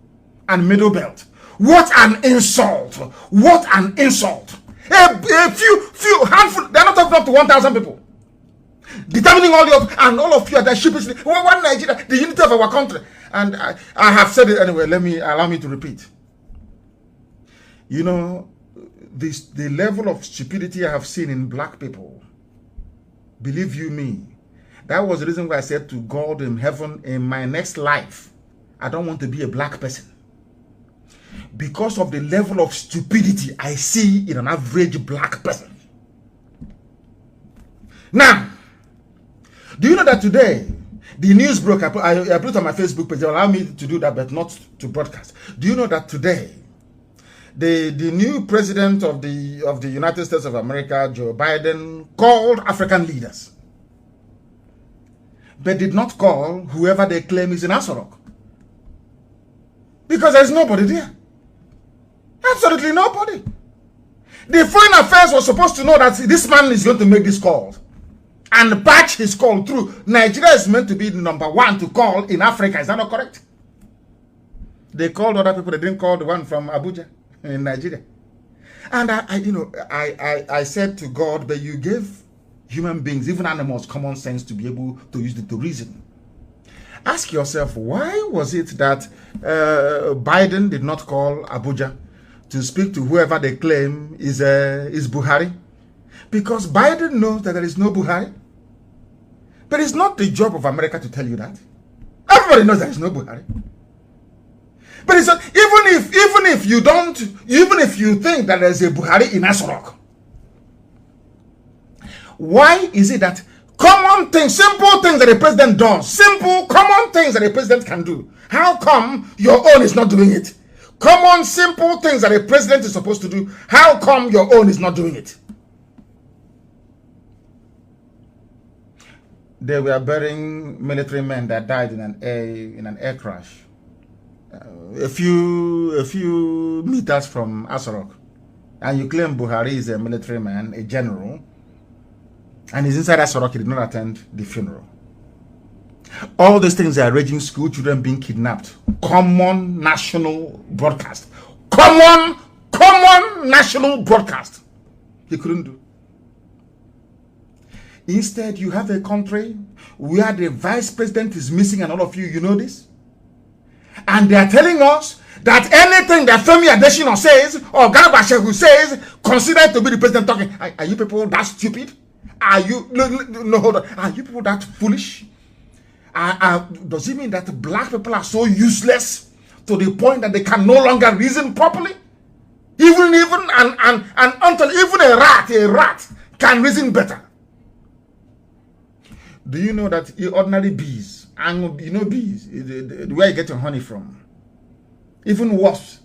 and Middle Belt. What an insult. What an insult. A few handful, they're not talking up to 1,000 people. Determining all of you are that sheepishly. One Nigeria, the unity of our country. And I have said it anyway. Allow me to repeat. The level of stupidity I have seen in black people, believe you me, that was the reason why I said to God in heaven, in my next life, I don't want to be a black person. Because of the level of stupidity I see in an average black person. Now, do you know that today, the news broke, I put it on my Facebook page, allow me to do that, but not to broadcast. Do you know that today, the new president of the United States of America, Joe Biden, called African leaders, but did not call whoever they claim is in Aso Rock. Because there's nobody there. Absolutely nobody. The Foreign Affairs was supposed to know that this man is going to make this call and patch his call through. Nigeria is meant to be the number one to call in Africa. Is that not correct? They called other people. They didn't call the one from Abuja in Nigeria. And I said to God, but you gave human beings, even animals, common sense to be able to use it to reason. Ask yourself, why was it that Biden did not call Abuja to speak to whoever they claim is Buhari? Because Biden knows that there is no Buhari. But it's not the job of America to tell you that. Everybody knows there is no Buhari. But it's not, even if you think that there's a Buhari in Aso Rock, why is it that common things, simple things that the president does, simple, common things that the president can do, how come your own is not doing it? Common, simple things that a president is supposed to do. How come your own is not doing it? They were burying military men that died in an air crash. A few meters from Aso Rock. And you claim Buhari is a military man, a general, and he's inside Aso Rock. He did not attend the funeral. All these things are raging, school children being kidnapped. Common national broadcast. Common national broadcast. He couldn't do. Instead, you have a country where the vice president is missing, and all of you know this. And they are telling us that anything that Femi Adesina says or Garba Shehu says, considered to be the president talking. Are you people that stupid? Are you no hold on? Are you people that foolish? Does it mean that black people are so useless to the point that they can no longer reason properly? Even until even a rat can reason better. Do you know that ordinary bees, and you know bees, where you get your honey from? Even wasps.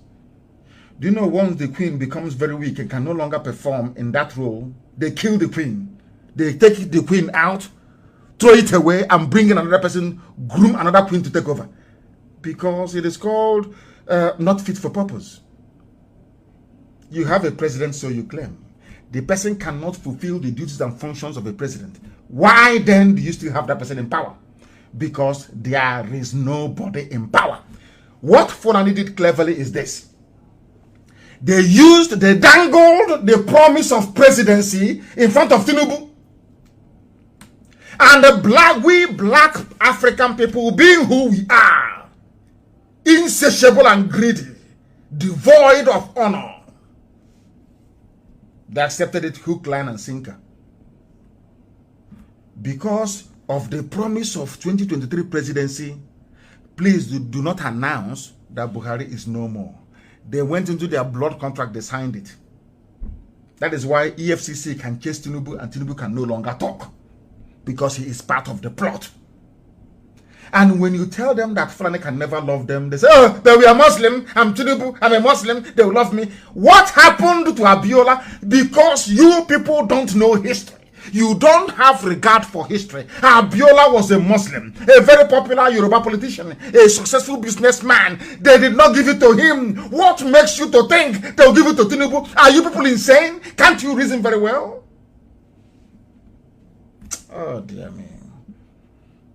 Do you know once the queen becomes very weak and can no longer perform in that role, they kill the queen. They take the queen out, throw it away, and bring in another person, groom another queen to take over. Because it is called not fit for purpose. You have a president, so you claim. The person cannot fulfill the duties and functions of a president. Why then do you still have that person in power? Because there is nobody in power. What Fulani did cleverly is this. They dangled the promise of presidency in front of Tinubu. And we black African people, being who we are, insatiable and greedy, devoid of honor, they accepted it hook, line, and sinker. Because of the promise of 2023 presidency, please do not announce that Buhari is no more. They went into their blood contract, they signed it. That is why EFCC can chase Tinubu and Tinubu can no longer talk. Because he is part of the plot. And when you tell them that Fulani can never love them, they say, oh, but we are Muslim, I'm Tinubu, I'm a Muslim, they will love me. What happened to Abiola? Because you people don't know history. You don't have regard for history. Abiola was a Muslim, a very popular Yoruba politician, a successful businessman. They did not give it to him. What makes you to think they'll give it to Tinubu? Are you people insane? Can't you reason very well? Oh, dear me.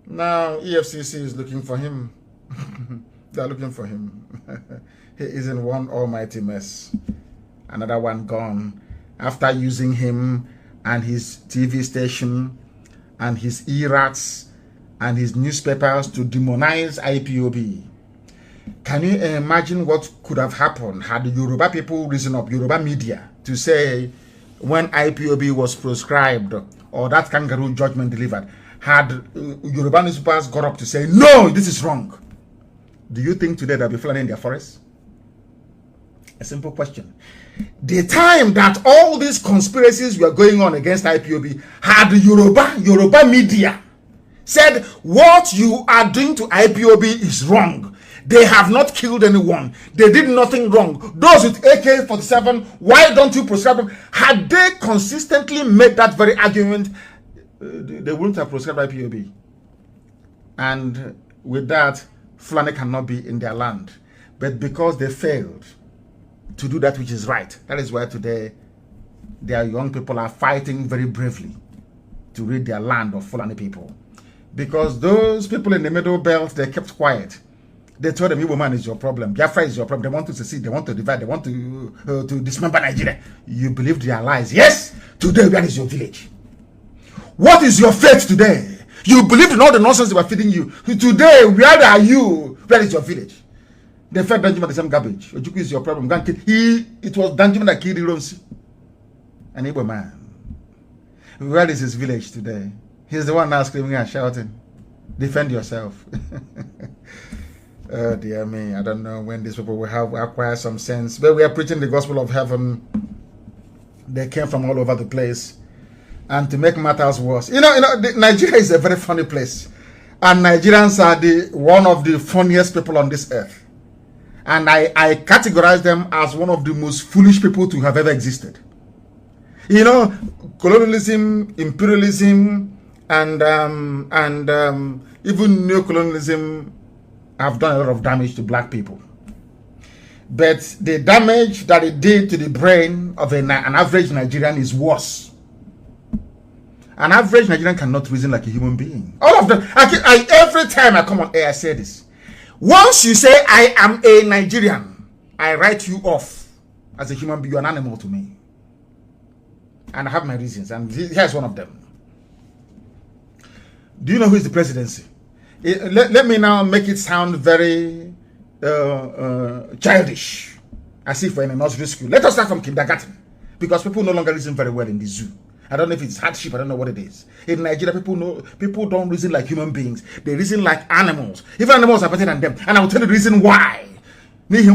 Now, EFCC is looking for him. They're looking for him. He is in one almighty mess. Another one gone. After using him and his TV station and his e-rats and his newspapers to demonize IPOB. Can you imagine what could have happened had the Yoruba people risen up, Yoruba media, to say when IPOB was proscribed or that kangaroo judgment delivered, had Yoruba newspapers got up to say, no, this is wrong? Do you think today they'll be flying in their forests? A simple question. The time that all these conspiracies were going on against IPOB, had Yoruba media said, what you are doing to IPOB is wrong. They have not killed anyone. They did nothing wrong. Those with AK-47, why don't you proscribe them? Had they consistently made that very argument, they wouldn't have proscribed IPOB. And with that, Fulani cannot be in their land. But because they failed to do that which is right, that is why today their young people are fighting very bravely to rid their land of Fulani people. Because those people in the middle belt, they kept quiet. They told them, Igbo man is your problem. Biafra is your problem. They want to secede. They want to divide. They want to dismember Nigeria. You believed their lies. Yes, today where is your village? What is your faith today? You believed in all the nonsense they were feeding you. Today, where are you? Where is your village? They fed Danjuma the same garbage. Ojuku is your problem. It was Danjuma that killed Ironsi. An Igbo man. Where is his village today? He's the one now screaming and shouting. Defend yourself. Oh dear me, I don't know when these people will acquire some sense. But we are preaching the gospel of heaven. They came from all over the place. And to make matters worse, Nigeria is a very funny place. And Nigerians are one of the funniest people on this earth. And I categorize them as one of the most foolish people to have ever existed. You know, colonialism, imperialism, and even neocolonialism have done a lot of damage to black people. But the damage that it did to the brain of an average Nigerian is worse. An average Nigerian cannot reason like a human being. All of them. Every time I come on air, I say this. Once you say I am a Nigerian, I write you off as a human being. You're an animal to me. And I have my reasons. And here's one of them. Do you know who is the presidency? Let me now make it sound very childish, as if we're in a nursery school. Let us start from kindergarten, because people no longer reason very well in the zoo. I don't know if it's hardship, I don't know what it is. In Nigeria, people don't reason like human beings. They reason like animals. Even animals are better than them. And I will tell you the reason why. Once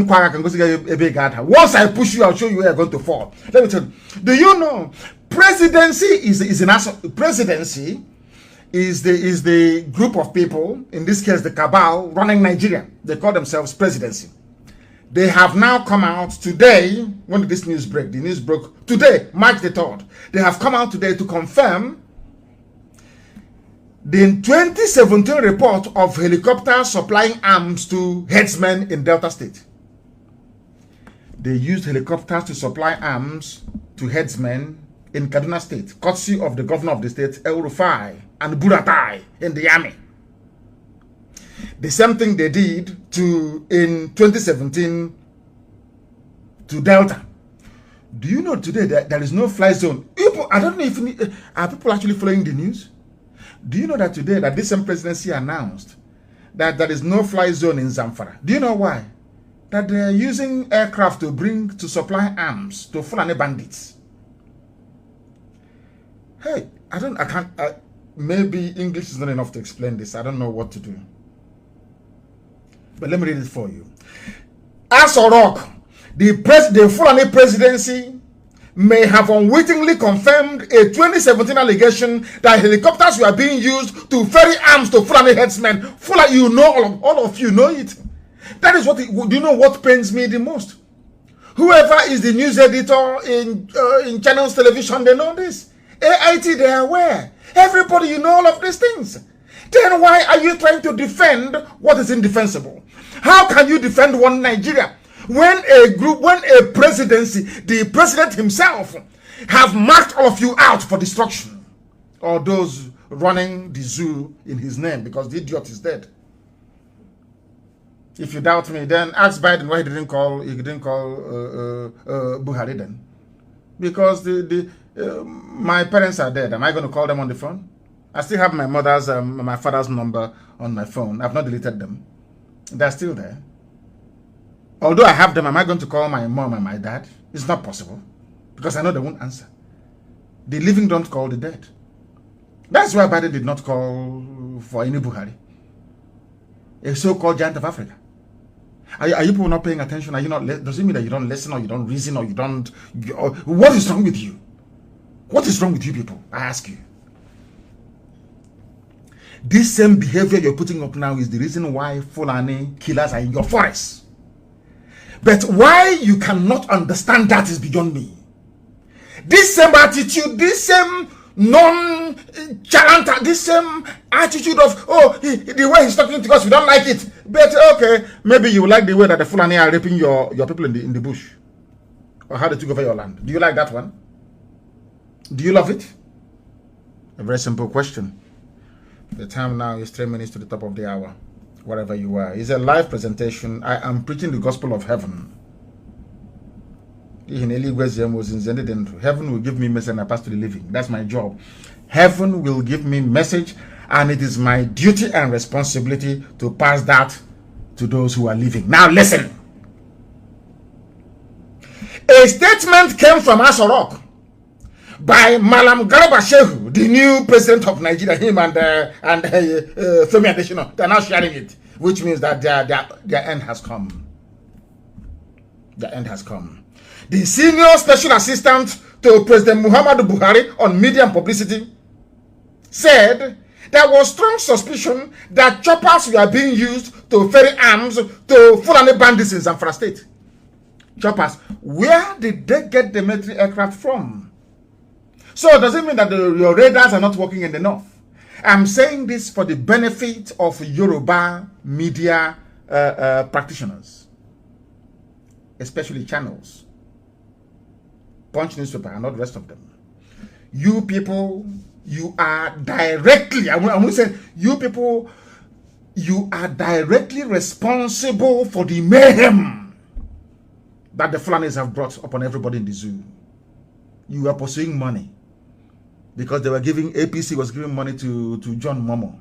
I push you, I'll show you where you're going to fall. Let me tell you. Do you know presidency is an presidency is the group of people, in this case the cabal, running Nigeria. They call themselves presidency. They have now come out today. When did this news break? The news broke today, March the 3rd. They have come out today to confirm the 2017 report of helicopters supplying arms to headsmen in Delta State. They used helicopters to supply arms to headsmen in Kaduna State, courtesy of the governor of the state, El Rufai, and Buratai in the army. The same thing they did in 2017 to Delta. Do you know today that there is no fly zone? I don't know if are people actually following the news. Do you know that today that this same presidency announced that there is no fly zone in Zamfara? Do you know why? That they are using aircraft to supply arms to Fulani bandits. Hey, maybe English is not enough to explain this. I don't know what to do. But let me read it for you. Aso Rock, the Fulani presidency may have unwittingly confirmed a 2017 allegation that helicopters were being used to ferry arms to Fulani headsmen. Fulani, you know, all of you know it. That is do you know what pains me the most? Whoever is the news editor in channels television, they know this. AIT, they are aware. Everybody, you know all of these things. Then why are you trying to defend what is indefensible? How can you defend one Nigeria when a presidency, the president himself, have marked all of you out for destruction? Or those running the zoo in his name, because the idiot is dead. If you doubt me, then ask Biden why he didn't call Buhari then. Because my parents are dead. Am I going to call them on the phone? I still have my my father's number on my phone. I've not deleted them. They're still there. Although I have them, am I going to call my mom and my dad? It's not possible. Because I know they won't answer. The living don't call the dead. That's why Biden did not call for any Buhari, a so-called giant of Africa. Are you people not paying attention? Are you not? Does it mean that you don't listen, or you don't reason, or you don't? What is wrong with you? What is wrong with you people? I ask you. This same behavior you're putting up now is the reason why Fulani killers are in your forests. But why you cannot understand that is beyond me. This same attitude, this same non-chalant, this same attitude of, the way he's talking to us, we don't like it. But okay, maybe you like the way that the Fulani are raping your people in the bush. Or how they took over your land. Do you like that one? Do you love it? A very simple question. The time now is 3 minutes to the top of the hour. Wherever you are. It's a live presentation. I am preaching the gospel of heaven. Heaven will give me message and I pass to the living. That's my job. Heaven will give me message, and it is my duty and responsibility to pass that to those who are living. Now listen. A statement came from Aso Rock by Malam Garba Shehu, the new president of Nigeria. Him and Femi Adesina, they're now sharing it, which means that their end has come. The end has come. The senior special assistant to President Muhammadu Buhari on media and publicity said There was strong suspicion that choppers were being used to ferry arms to Fulani bandits in Zamfara State. Choppers. Where did they get the military aircraft from? So does it mean that your radars are not working in the north? I'm saying this for the benefit of Yoruba media practitioners, especially channels, Punch newspaper and not the rest of them. You people, you are directly, I'm going to say, you people, you are directly responsible for the mayhem that the Fulanis have brought upon everybody in the zoo. You are pursuing money because they were giving, APC was giving money to John Momo.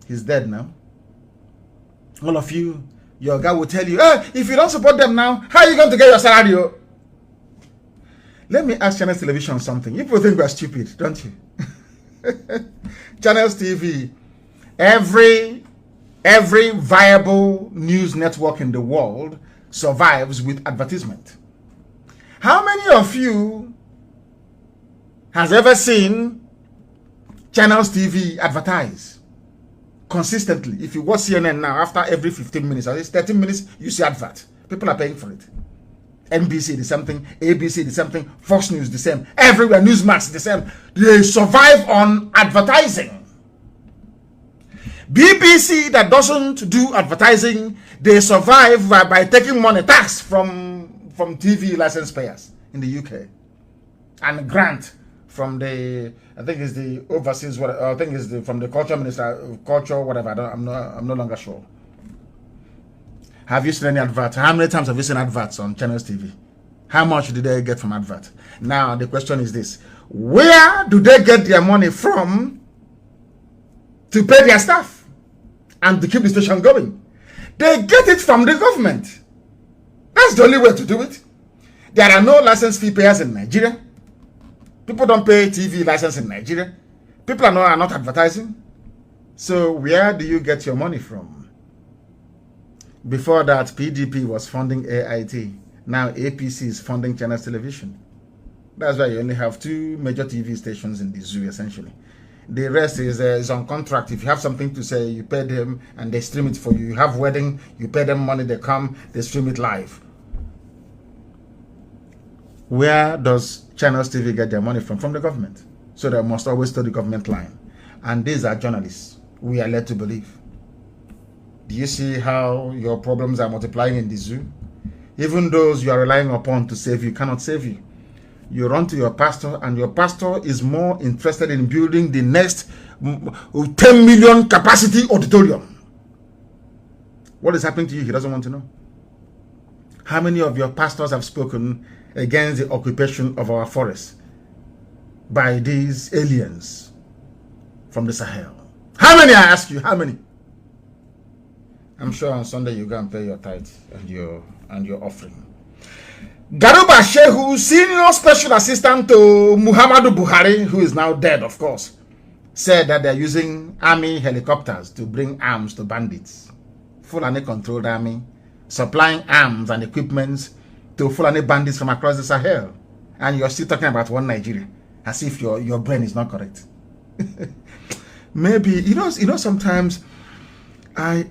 He's dead now. All of you, your guy will tell you, hey, if you don't support them now, how are you going to get your salary? Let me ask Channels Television something. You people think we are stupid, don't you? Channels TV, every viable news network in the world survives with advertisement. How many of you has ever seen Channels TV advertise consistently? If you watch CNN now, after every 15 minutes, at least 13 minutes, you see advert. People are paying for it. NBC the same thing, ABC the same thing, Fox News the same, everywhere, Newsmax the same. They survive on advertising. BBC that doesn't do advertising, they survive by taking money tax from TV license payers in the UK and grant from the, I think it's the overseas, I think it's from the culture minister, culture, whatever. I'm no longer sure. Have you seen any advert? How many times have you seen adverts on Channels TV? How much did they get from advert? Now the question is this: where do they get their money from to pay their staff and to keep the station going? They get it from the government. That's the only way to do it. There are no license fee payers in Nigeria. People don't pay TV license in Nigeria. People are not advertising. So where do you get your money from? Before that, PDP was funding AIT. Now APC is funding Channels Television. That's why you only have 2 major TV stations in the zoo, essentially. The rest is on contract. If you have something to say, you pay them and they stream it for you. You have wedding, you pay them money, they come, they stream it live. Where does Channels TV get their money from? From the government. So they must always toe the government line. And these are journalists, we are led to believe. Do you see how your problems are multiplying in the zoo? Even those you are relying upon to save you cannot save you. You run to your pastor, and your pastor is more interested in building the next 10 million capacity auditorium. What is happening to you? He doesn't want to know. How many of your pastors have spoken against the occupation of our forests by these aliens from the Sahel? How many, I ask you, how many? I'm sure on Sunday you go and pay your tithe and your offering. Garuba Shehu, senior special assistant to Muhammadu Buhari, who is now dead, of course, said that they're using army helicopters to bring arms to bandits. Fulani controlled army, supplying arms and equipment to Fulani bandits from across the Sahel. And you're still talking about one Nigeria, as if your brain is not correct. Maybe, you know, sometimes to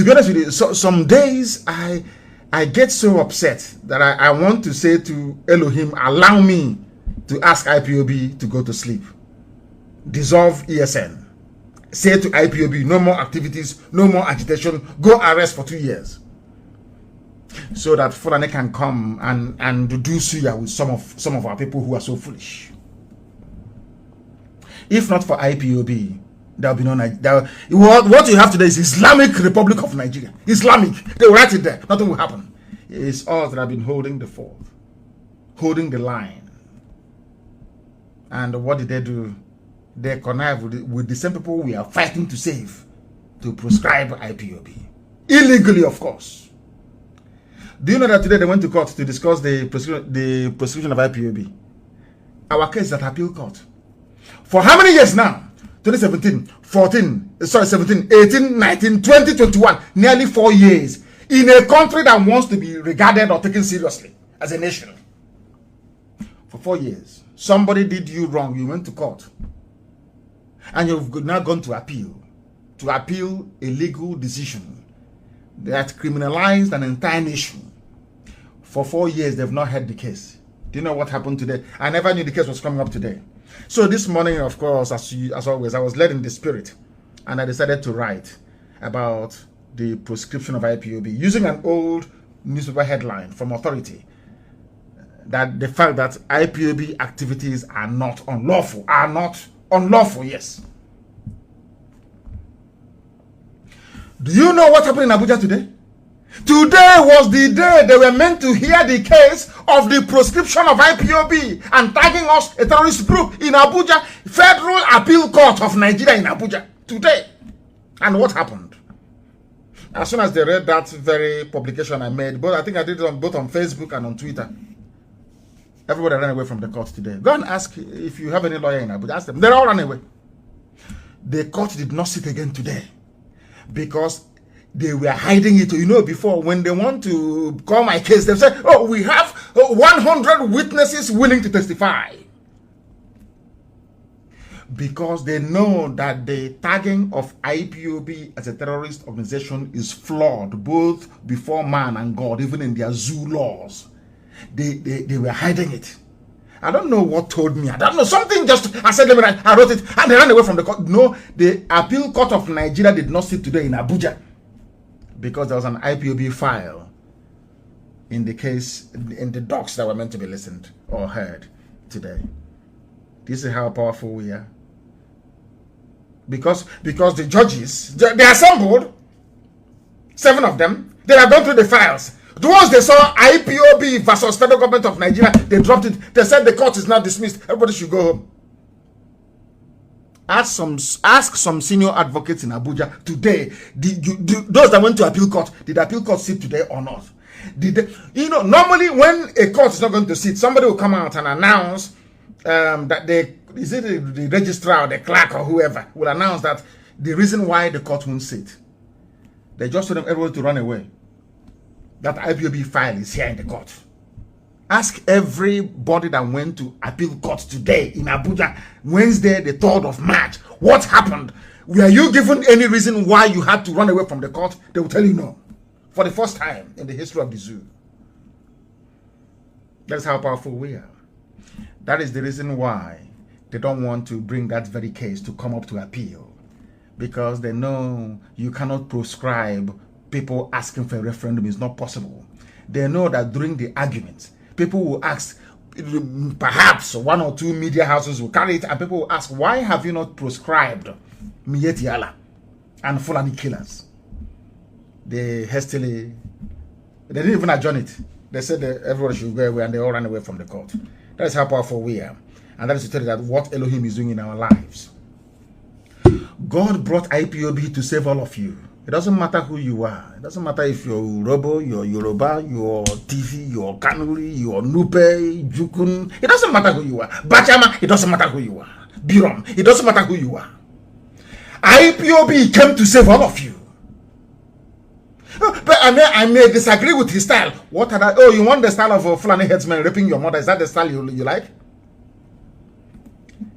be honest with you, some days I get so upset that I want to say to Elohim, allow me to ask IPOB to go to sleep. Dissolve ESN. Say to IPOB, no more activities, no more agitation, go arrest for 2 years. So that Fulani can come and do suya with some of our people who are so foolish. If not for IPOB, there will be no Nigeria. What you have today is Islamic Republic of Nigeria. Islamic. They will write it there. Nothing will happen. It's us that have been holding the fort, holding the line. And what did they do? They connive with the same people we are fighting to save, to proscribe IPOB. Illegally, of course. Do you know that today they went to court to discuss the prosecution of IPOB? Our case is at appeal court. For how many years now? 2017, 17, 18, 19, 20, 21, nearly 4 years in a country that wants to be regarded or taken seriously as a nation. For 4 years, somebody did you wrong, you went to court. And you've now gone to appeal a legal decision that criminalized an entire nation. For 4 years, they've not heard the case. Do you know what happened today? I never knew the case was coming up today. So this morning, of course, as always, I was led in the spirit, and I decided to write about the proscription of IPOB using an old newspaper headline from Authority, that the fact that IPOB activities are not unlawful, yes. Do you know what happened in Abuja today? Today was the day they were meant to hear the case of the proscription of IPOB and tagging us a terrorist group in Abuja, Federal Appeal Court of Nigeria in Abuja today. And what happened? As soon as they read that very publication I made, but I think I did it both on Facebook and on Twitter, everybody ran away from the court today. Go and ask if you have any lawyer in Abuja. Ask them. They all ran away. The court did not sit again today because they were hiding it. You know, before, when they want to call my case, they say, oh, we have 100 witnesses willing to testify. Because they know that the tagging of IPOB as a terrorist organization is flawed, both before man and God, even in their zoo laws. They were hiding it. I don't know what told me. I don't know. Something just, I said, let me write. I wrote it, and they ran away from the court. No, the Appeal Court of Nigeria did not sit today in Abuja, because there was an IPOB file in the case, in the docs that were meant to be listened or heard today. This is how powerful we are. Because the judges, they assembled, 7 of them, they have gone through the files. The ones they saw IPOB versus Federal Government of Nigeria, they dropped it. They said the court is now dismissed. Everybody should go home. Ask some senior advocates in Abuja today. Those that went to appeal court, did the appeal court sit today or not? Normally when a court is not going to sit, somebody will come out and announce that the registrar or the clerk or whoever will announce that the reason why the court won't sit. They just told everybody to run away. That IPOB file is here in the court. Ask everybody that went to appeal court today in Abuja, Wednesday, the 3rd of March, what happened? Were you given any reason why you had to run away from the court? They will tell you no. For the first time in the history of the zoo. That's how powerful we are. That is the reason why they don't want to bring that very case to come up to appeal. Because they know you cannot proscribe people asking for a referendum. Is not possible. They know that during the arguments, people will ask, perhaps 1 or 2 media houses will carry it, and people will ask, why have you not proscribed Miyetti Allah and Fulani killers? They hastily, they didn't even adjourn it. They said that everybody should go away, and they all ran away from the court. That is how powerful we are. And that is to tell you that what Elohim is doing in our lives. God brought IPOB to save all of you. It doesn't matter who you are. It doesn't matter if you're Robo, you're Yoruba, you're TV, you're Kanuri, you're Nupe, Jukun. It doesn't matter who you are. Bachama, it doesn't matter who you are. Birom, it doesn't matter who you are. IPOB came to save all of you. But I may disagree with his style. What are that? Oh, you want the style of a Fulani headsman raping your mother? Is that the style you like?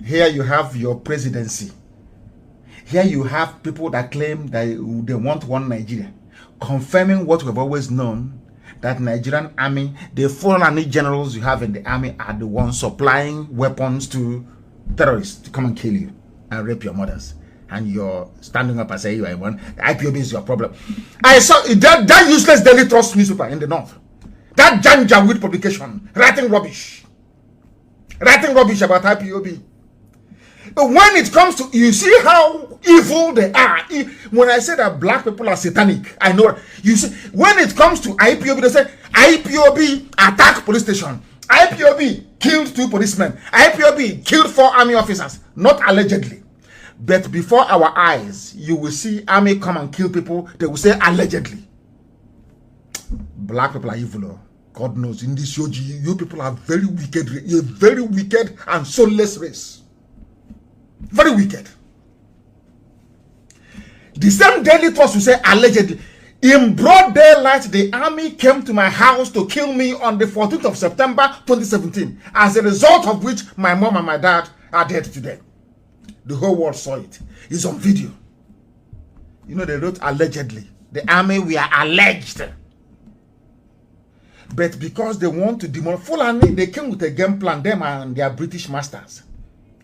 Here you have your presidency. Here you have people that claim that they want one Nigeria, confirming what we've always known, that Nigerian army, the Fulani generals you have in the army are the ones supplying weapons to terrorists to come and kill you and rape your mothers. And you're standing up and saying you are one. IPOB is your problem. I saw that useless Daily Trust newspaper in the north. That Janjaweed publication, writing rubbish about IPOB. When it comes to, you see how evil they are. When I say that black people are satanic, I know. You see, when it comes to IPOB, they say IPOB attacked police station. IPOB killed 2 policemen. IPOB killed 4 army officers. Not allegedly. But before our eyes, you will see army come and kill people. They will say allegedly. Black people are evil. God knows. In this Yoji, you people are very wicked. You're a very wicked and soulless race. Very wicked. The same Daily Trust will say allegedly. In broad daylight, the army came to my house to kill me on the 14th of September 2017. As a result of which, my mom and my dad are dead today. The whole world saw it. It's on video. You know, they wrote allegedly. The army were alleged. But because they want to demolish Fulani, they came with a game plan, them and their British masters,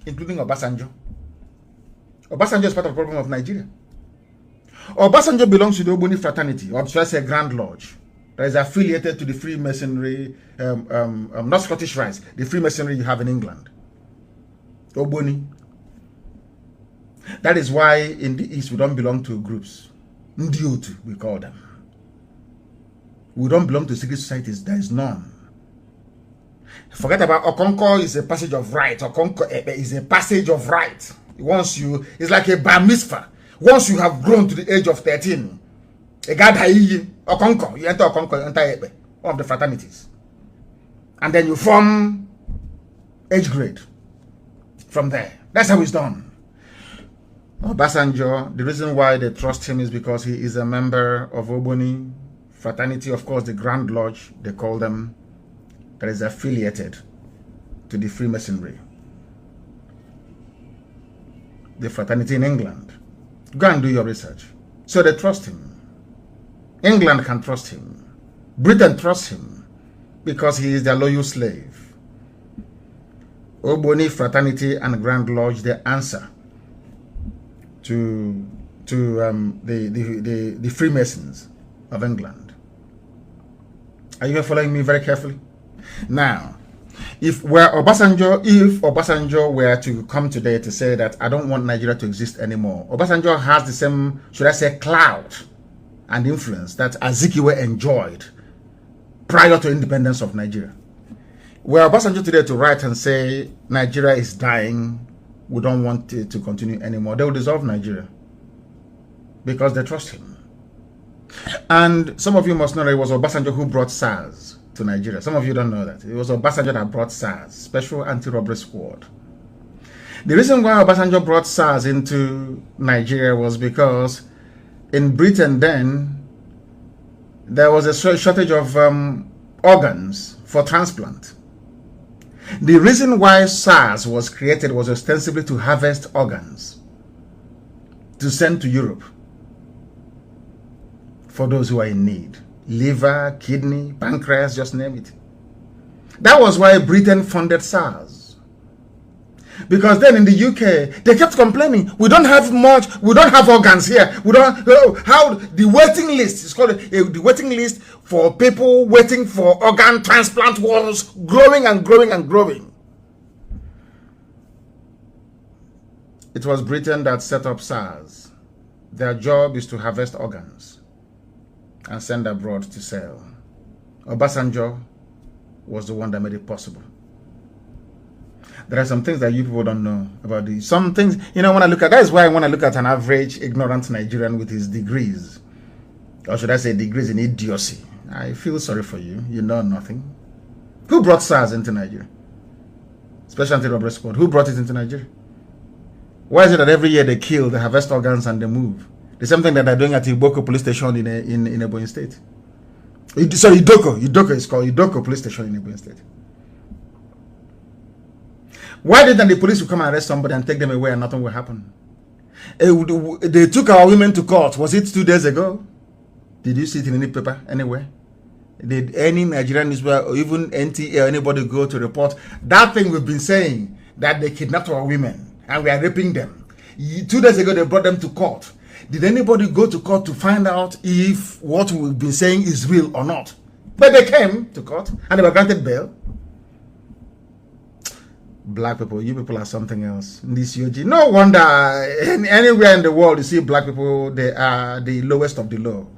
including Obasanjo. Obasanjo is part of the problem of Nigeria. Obasanjo belongs to the Ogboni fraternity, or should I say Grand Lodge, that is affiliated to the Freemasonry, not Scottish Rites, the Freemasonry you have in England. Ogboni. That is why in the East we don't belong to groups. Ndiotu, we call them. We don't belong to secret societies. There is none. Forget about Okonko is a passage of right. Okonko is a passage of right. Once you, it's like a bar mitzvah. Once you have grown to the age of 13, a guy Okonko, you enter Okonko, you enter Ebe, one of the fraternities. And then you form age grade from there. That's how it's done. Obasanjo, the reason why they trust him is because he is a member of Ogboni fraternity, of course, the Grand Lodge, they call them, that is affiliated to the Freemasonry. The fraternity in England. Go and do your research. So they trust him. England can trust him. Britain trusts him because he is their loyal slave. Ogboni fraternity and Grand Lodge, they answer to the Freemasons of England. Are you following me very carefully? Now, if Obasanjo were to come today to say that I don't want Nigeria to exist anymore, Obasanjo has the same, should I say, clout and influence that Azikiwe enjoyed prior to independence of Nigeria. Were Obasanjo today to write and say Nigeria is dying, we don't want it to continue anymore, they will dissolve Nigeria because they trust him. And some of you must know that it was Obasanjo who brought SARS to Nigeria. Some of you don't know that. It was Obasanjo that brought SARS, Special Anti-Robbery Squad. The reason why Obasanjo brought SARS into Nigeria was because in Britain then, there was a shortage of organs for transplant. The reason why SARS was created was ostensibly to harvest organs to send to Europe for those who are in need. Liver, kidney, pancreas, just name it. That was why Britain funded SARS. Because then in the UK, they kept complaining, we don't have much, we don't have organs here. We don't, how the waiting list, it's called the waiting list for people waiting for organ transplant was growing and growing and growing. It was Britain that set up SARS. Their job is to harvest organs and send abroad to sell. Obasanjo was the one that made it possible. There are some things that you people don't know about these. Some things, you know, when I look at, that is why when I look at an average ignorant Nigerian with his degrees, or should I say degrees in idiocy, I feel sorry for you. You know nothing. Who brought SARS into Nigeria? Special Anti-Robbery Squad. Who brought it into Nigeria? Why is it that every year they kill, they harvest organs and they move? The same thing that they're doing at Iboko police station in Ebonyi State. Sorry, Idoko is called Idoko police station in Ebonyi State. Why didn't the police come and arrest somebody and take them away and nothing will happen? They took our women to court. Was it 2 days ago? Did you see it in any paper anywhere? Did any Nigerian newspaper or even NTA or anybody go to report that thing we've been saying, that they kidnapped our women and we are raping them? 2 days ago they brought them to court. Did anybody go to court to find out if what we've been saying is real or not? But they came to court and they were granted bail. Black people, you people are something else. This UG. No wonder anywhere in the world you see black people, they are the lowest of the low.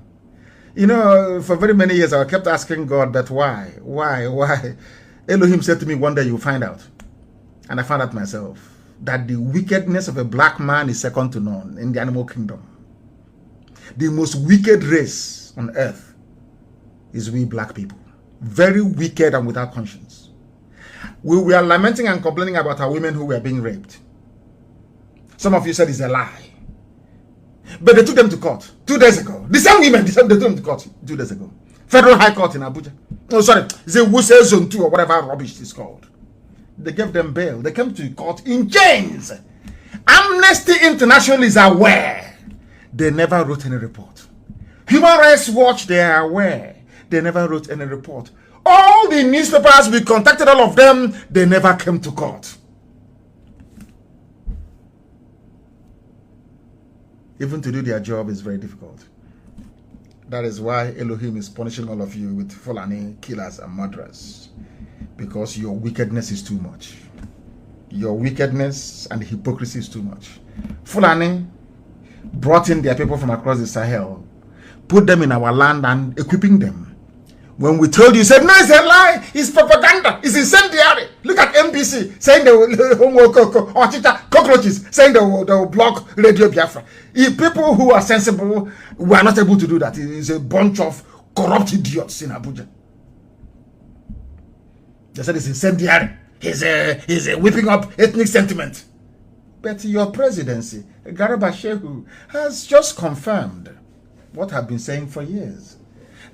You know, for very many years I kept asking God, but why? Elohim said to me, one day you'll find out. And I found out myself that the wickedness of a black man is second to none in the animal kingdom. The most wicked race on earth is we black people. Very wicked and without conscience. We were lamenting and complaining about our women who were being raped. Some of you said it's a lie. But they took them to court 2 days ago. The same women, they took them to court 2 days ago. Federal High Court in Abuja. Oh, sorry. It's a Wuse Zone 2 or whatever rubbish it's called. They gave them bail. They came to court in chains. Amnesty International is aware. They never wrote any report. Human Rights Watch, they are aware. They never wrote any report. All the newspapers, we contacted all of them, they never came to court. Even to do their job is very difficult. That is why Elohim is punishing all of you with Fulani killers and murderers. Because your wickedness is too much. Your wickedness and hypocrisy is too much. Fulani brought in their people from across the Sahel, put them in our land and equipping them. When we told you, you said, no, it's a lie, it's propaganda, it's incendiary. Look at MBC saying they will, cockroaches saying they will block Radio Biafra. If people who are sensible were not able to do that, it is a bunch of corrupt idiots in Abuja. They said it's incendiary. He's whipping up ethnic sentiment. But your presidency, Garba Shehu, has just confirmed what I've been saying for years.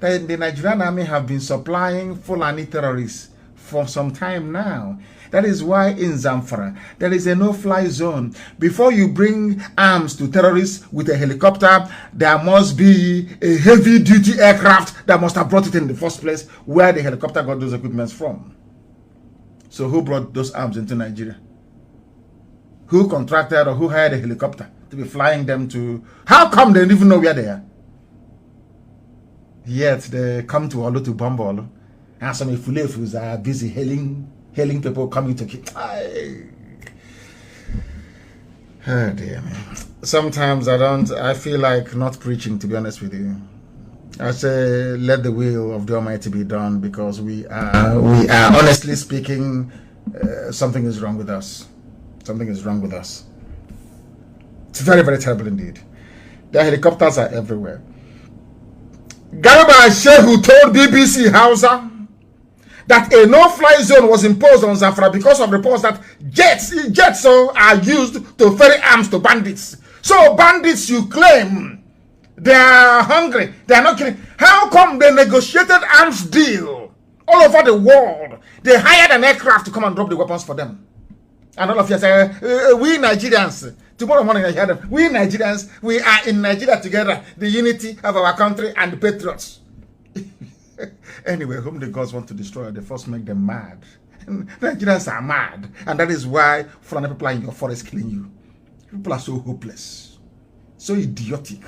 That the Nigerian army have been supplying Fulani terrorists for some time now. That is why in Zamfara, there is a no-fly zone. Before you bring arms to terrorists with a helicopter, there must be a heavy-duty aircraft that must have brought it in the first place, where the helicopter got those equipments from. So who brought those arms into Nigeria? Who contracted or who hired a helicopter to be flying them to? How come they don't even know where they are? Yet they come to Olu to bomb Olu. And some Ifulefus are busy hailing people coming to kill. Oh dear me. Sometimes I feel like not preaching, to be honest with you. I say, let the will of the Almighty be done, because we are honestly speaking, something is wrong with us. Something is wrong with us. It's very, very terrible indeed. The helicopters are everywhere. Garba Shehu told BBC Hausa that a no-fly zone was imposed on Zamfara because of reports that jets are used to ferry arms to bandits. So bandits, you claim, they are hungry, they are not killing. How come they negotiated arms deal all over the world? They hired an aircraft to come and drop the weapons for them. And all of you say, we Nigerians, tomorrow morning I hear them, we Nigerians, we are in Nigeria together, the unity of our country and the patriots. Anyway, whom the gods want to destroy, they first make them mad. Nigerians are mad, and that is why Fulani people are in your forest killing you. People are so hopeless, so idiotic,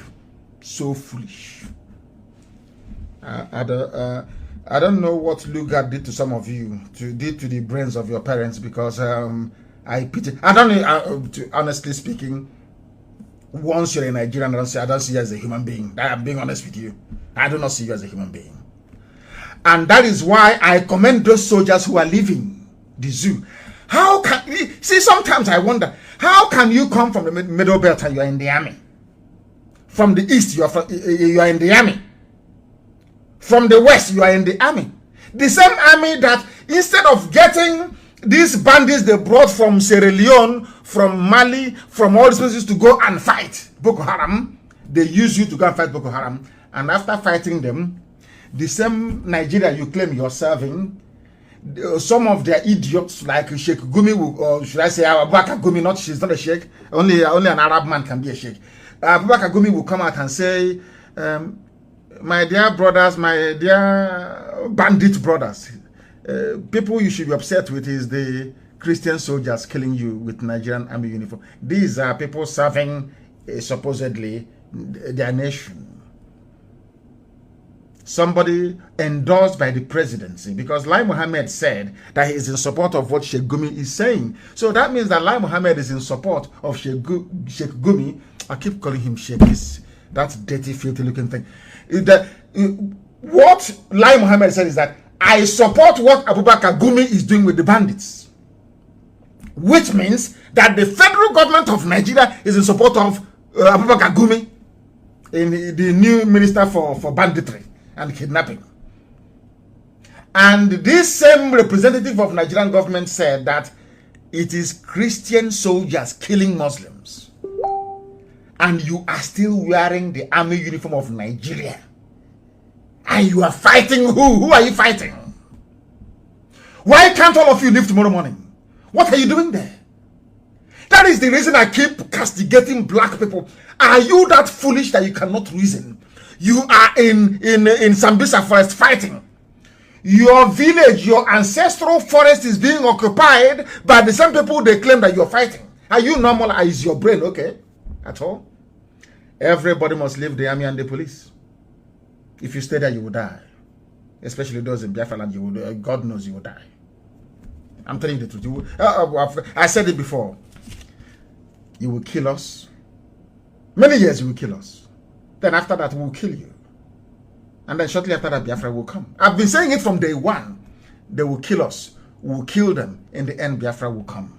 so foolish. I don't know what Lugard did to some of you, did to the brains of your parents, because I pity. I don't know. Honestly speaking, once you're a Nigerian, I don't see you as a human being. I'm being honest with you. I do not see you as a human being. And that is why I commend those soldiers who are leaving the zoo. How can see? Sometimes I wonder, how can you come from the middle belt and you are in the army? From the east, you are in the army. From the west, you are in the army. The same army that instead of getting these bandits they brought from Sierra Leone, from Mali, from all these places to go and fight Boko Haram, they use you to go and fight Boko Haram. And after fighting them, the same Nigeria you claim you're serving, some of their idiots like Sheikh Gumi, or should I say Abubakar Gumi, she's not a sheikh, only an Arab man can be a sheikh. Abubakar Gumi will come out and say, my dear brothers, my dear bandit brothers, people you should be upset with is the Christian soldiers killing you with Nigerian army uniform. These are people serving supposedly their nation. Somebody endorsed by the presidency, because Lai Mohammed said that he is in support of what Sheikh Gumi is saying. So that means that Lai Mohammed is in support of Sheikh Gumi. I keep calling him Sheikh, that dirty, filthy looking thing. What Lai Mohammed said is that I support what Abubakar Gumi is doing with the bandits. Which means that the federal government of Nigeria is in support of Abubakar Gumi, in the new minister for banditry and kidnapping. And this same representative of Nigerian government said that it is Christian soldiers killing Muslims. And you are still wearing the army uniform of Nigeria. And you are fighting who? Who are you fighting? Why can't all of you leave tomorrow morning? What are you doing there? That is the reason I keep castigating black people. Are you that foolish that you cannot reason? You are in Sambisa forest fighting. Your village, your ancestral forest is being occupied by the same people they claim that you're fighting. Are you normal? Is your brain okay at all? Everybody must leave the army and the police. If you stay there, you will die. Especially those in Biafra land, you will, God knows you will die. I'm telling you the truth. You will, I said it before. You will kill us. Many years you will kill us. Then after that, we will kill you. And then shortly after that, Biafra will come. I've been saying it from day one. They will kill us. We will kill them. In the end, Biafra will come.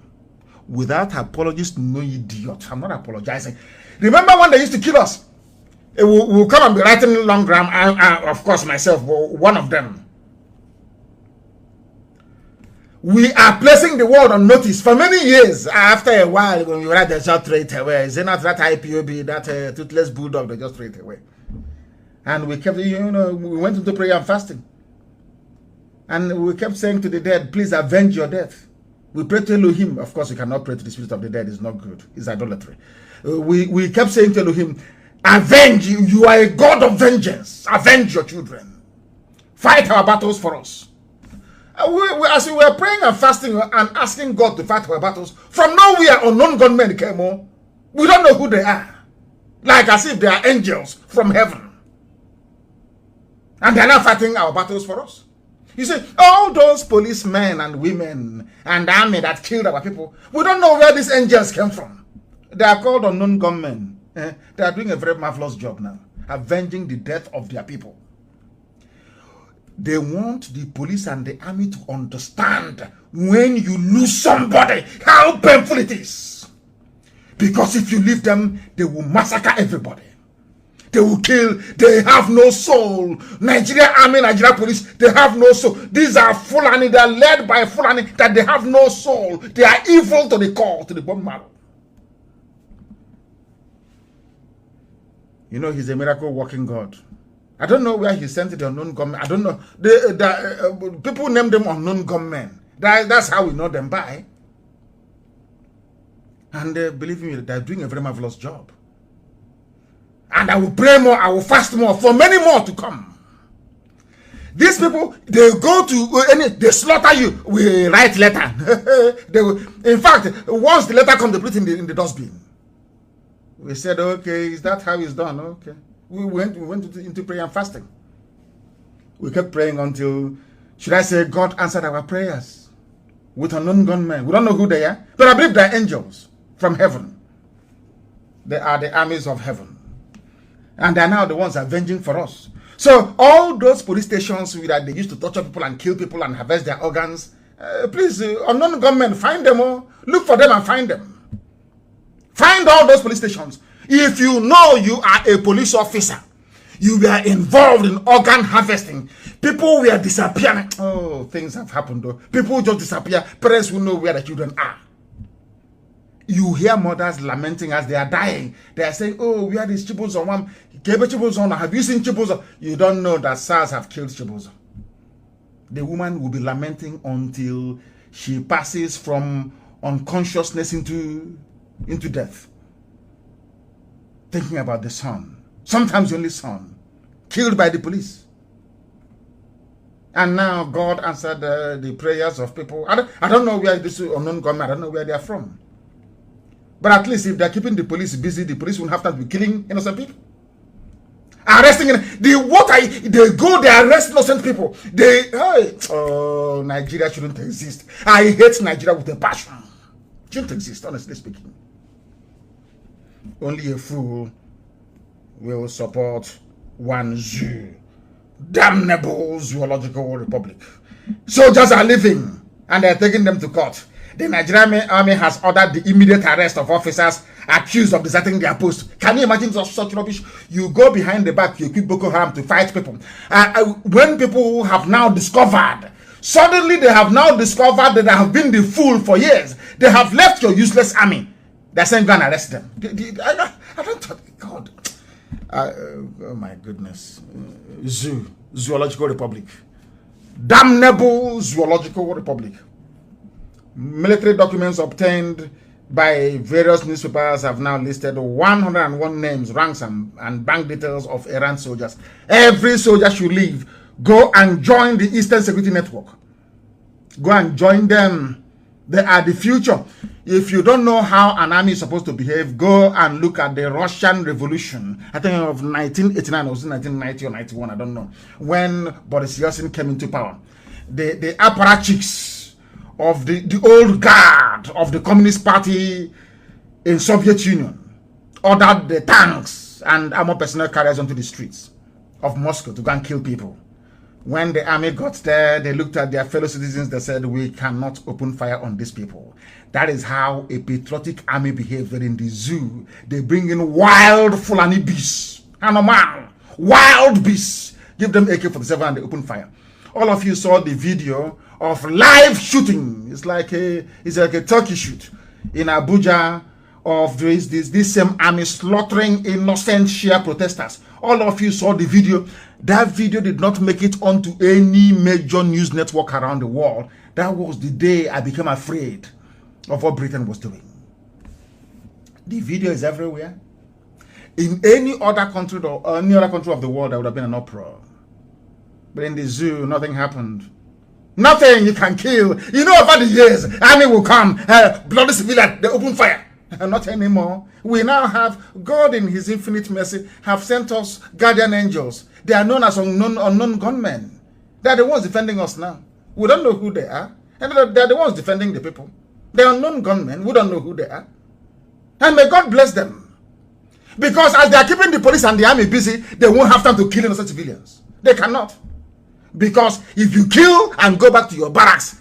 Without apologies, no idiot. I'm not apologizing. Remember when they used to kill us? We'll come and be writing long gram. Of course, myself, one of them. We are placing the world on notice for many years. After a while, when we write, they just straight away. Is it not that IPOB, that toothless bulldog, they just straight away? And we kept, we went into prayer and fasting. And we kept saying to the dead, please avenge your death. We prayed to Elohim. Of course, we cannot pray to the spirit of the dead. It's not good. It's idolatry. We kept saying to Elohim, avenge you. You are a God of vengeance. Avenge your children. Fight our battles for us. As we were praying and fasting and asking God to fight our battles, from nowhere unknown gunmen came on. We don't know who they are. Like as if they are angels from heaven. And they're not fighting our battles for us. You see, all those policemen and women and army that killed our people, we don't know where these angels came from. They are called unknown gunmen. They are doing a very marvelous job now, avenging the death of their people. They want the police and the army to understand when you lose somebody, how painful it is. Because if you leave them, they will massacre everybody. They will kill. They have no soul. Nigeria army, Nigeria police, they have no soul. These are Fulani. They are led by Fulani that they have no soul. They are evil to the core, to the bone marrow. You know, he's a miracle working God. I don't know where he sent the unknown gunmen. I don't know. People name them unknown gunmen. That's how we know them by. And believe me, they're doing a very marvelous job. And I will pray more, I will fast more, for many more to come. These people, they go to, they slaughter you. We write letter. They will, in fact, once the letter comes, they put it in the dustbin. We said, okay, is that how it's done? Okay. We went into prayer and fasting. We kept praying until, should I say, God answered our prayers with unknown gunmen. We don't know who they are, but I believe they're angels from heaven. They are the armies of heaven. And they're now the ones avenging for us. So all those police stations that they used to torture people and kill people and harvest their organs, please, unknown gunmen, find them all. Look for them and find them. Find all those police stations. If you know you are a police officer, you were involved in organ harvesting, people were disappearing. Oh, things have happened though. People just disappear. Parents will know where the children are. You hear mothers lamenting as they are dying. They are saying, oh, where is Chibuzo? Have you seen Chibuzo? You don't know that SARS have killed Chibuzo. The woman will be lamenting until she passes from unconsciousness into death. Thinking about the son. Sometimes the only son. Killed by the police. And now God answered the prayers of people. I don't know where this unknown government, I don't know where they are from. But at least if they're keeping the police busy, the police won't have to be killing innocent people. Arresting they go, they arrest innocent people. Nigeria shouldn't exist. I hate Nigeria with a passion. It shouldn't exist, honestly speaking. Only a fool will support one zoo. Damnable zoological republic. Soldiers are living and they're taking them to court. The Nigerian army has ordered the immediate arrest of officers accused of deserting their post. Can you imagine such rubbish? You go behind the back, you equip Boko Haram to fight people. When people have now discovered, suddenly they have now discovered that they have been the fool for years. They have left your useless army. They're saying, go and arrest them. I don't thought, God. Oh my goodness. Zoological Republic. Damnable Zoological Republic. Military documents obtained by various newspapers have now listed 101 names, ranks, and bank details of Iran soldiers. Every soldier should leave. Go and join the Eastern Security Network. Go and join them. They are the future. If you don't know how an army is supposed to behave, go and look at the Russian Revolution. I think of 1989 or 1990 or 91, I don't know. When Boris Yeltsin came into power. The apparatchiks of the old guard of the Communist Party in Soviet Union ordered the tanks and armored personnel carriers onto the streets of Moscow to go and kill people. When the army got there, they looked at their fellow citizens. They said, we cannot open fire on these people. That is how a patriotic army behaves. In the zoo, they bring in wild Fulani beasts. Animal, wild beasts. Give them AK-47 and they open fire. All of you saw the video of live shooting. It's like a turkey shoot in Abuja of this same army slaughtering innocent Shia protesters. All of you saw the video. That video did not make it onto any major news network around the world. That was the day I became afraid of what Britain was doing. The video is everywhere. In any other country or any other country of the world, there would have been an uproar. But in the zoo, nothing happened. Nothing you can kill. You know, over the years, army will come, bloody civilian, they open fire. Not anymore. We now have God in his infinite mercy have sent us guardian angels. They are known as unknown gunmen. They are the ones defending us now. We don't know who they are. And they are the ones defending the people. They are unknown gunmen. We don't know who they are. And may God bless them. Because as they are keeping the police and the army busy, they won't have time to kill innocent civilians. They cannot. Because if you kill and go back to your barracks,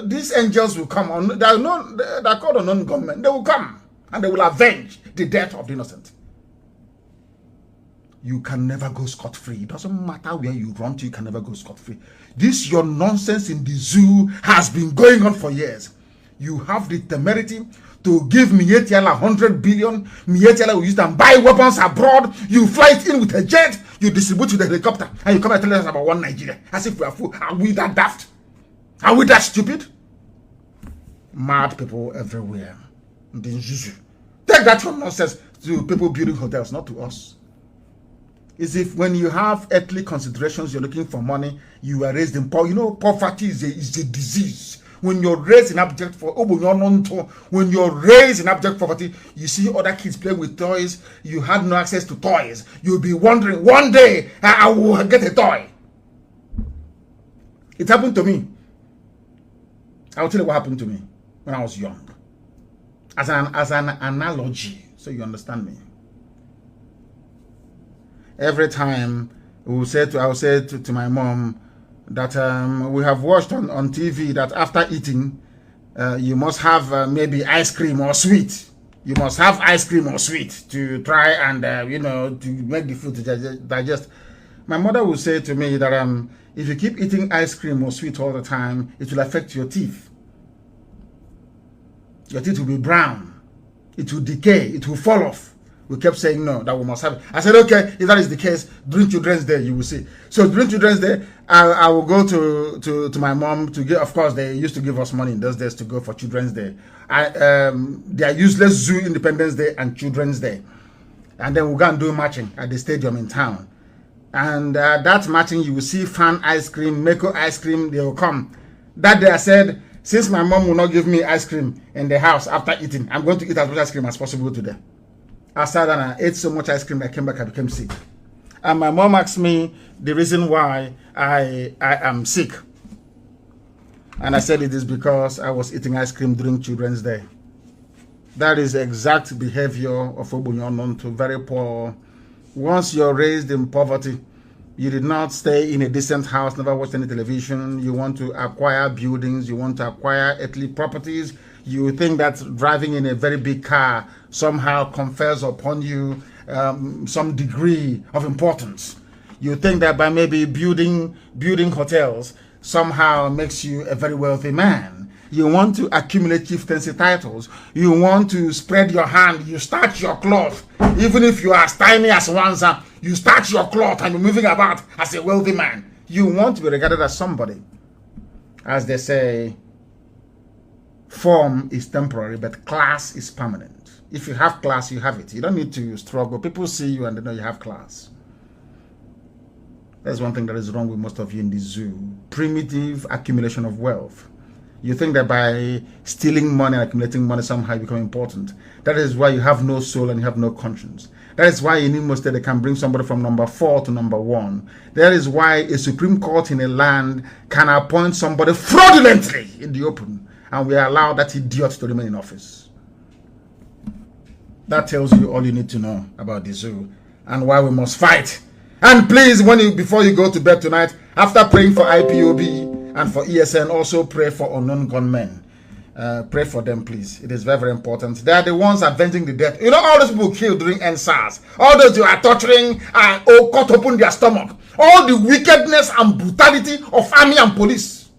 these angels will come on. They are called unknown gunmen. They will come and they will avenge the death of the innocent. You can never go scot-free. It doesn't matter where you run to, you can never go scot-free. This your nonsense in the zoo has been going on for years. You have the temerity to give Mietiala 100 billion. Mietiala will use them buy weapons abroad. You fly it in with a jet. You distribute with a helicopter. And you come and tell us about one Nigeria. As if we are fool. Are we that daft? Are we that stupid? Mad people everywhere. Take that from nonsense to people building hotels, not to us. Is if when you have earthly considerations, you're looking for money, you are raised in poverty. You know, poverty is a disease. When you're raised in abject when you're raised in abject poverty, you see other kids playing with toys. You had no access to toys. You'll be wondering, one day I will get a toy. It happened to me. I'll tell you what happened to me when I was young. As an analogy, so you understand me. Every time I will say to my mom that we have watched on TV that after eating, you must have maybe ice cream or sweet. You must have ice cream or sweet to try and, to make the food to digest. My mother will say to me that if you keep eating ice cream or sweet all the time, it will affect your teeth. Your teeth will be brown. It will decay. It will fall off. We kept saying no, that we must have it. I said, okay, if that is the case, during Children's Day, you will see. So during Children's Day, I will go to my mom to get, of course, they used to give us money in those days to go for Children's Day. They are useless Zoo Independence Day and Children's Day. And then we'll go and do matching at the stadium in town. And that matching, you will see Fan ice cream, Mako ice cream, they will come. That day I said, since my mom will not give me ice cream in the house after eating, I'm going to eat as much ice cream as possible today. I sat and I ate so much ice cream, I came back, I became sick. And my mom asked me the reason why I am sick. And I said it is because I was eating ice cream during Children's Day. That is the exact behavior of Obunyonon to very poor. Once you're raised in poverty, you did not stay in a decent house, never watched any television, you want to acquire buildings, you want to acquire earthly properties, you think that driving in a very big car somehow confers upon you some degree of importance. You think that by maybe building hotels somehow makes you a very wealthy man. You want to accumulate chieftaincy titles. You want to spread your hand. You starch your cloth. Even if you are as tiny as Wanza, you starch your cloth and you're moving about as a wealthy man. You want to be regarded as somebody. As they say, Form is temporary, but class is permanent. If you have class, you have it. You don't need to struggle. People see you and they know you have class. That's one thing that is wrong with most of you in the zoo. Primitive accumulation of wealth. You think that by stealing money and accumulating money somehow you become important. That is why you have no soul and you have no conscience. That is why in Imo State they can bring somebody from number 4 to number 1. That is why a Supreme Court in a land can appoint somebody fraudulently in the open, and we allow that idiot to remain in office. That tells you all you need to know about the zoo and why we must fight. And please, before you go to bed tonight, after praying for IPOB and for ESN, also pray for unknown gunmen. Pray for them, please. It is very, very important. They are the ones avenging the death. You know, all those people killed during NSAS, all those who are torturing and cut open their stomach, all the wickedness and brutality of army and police.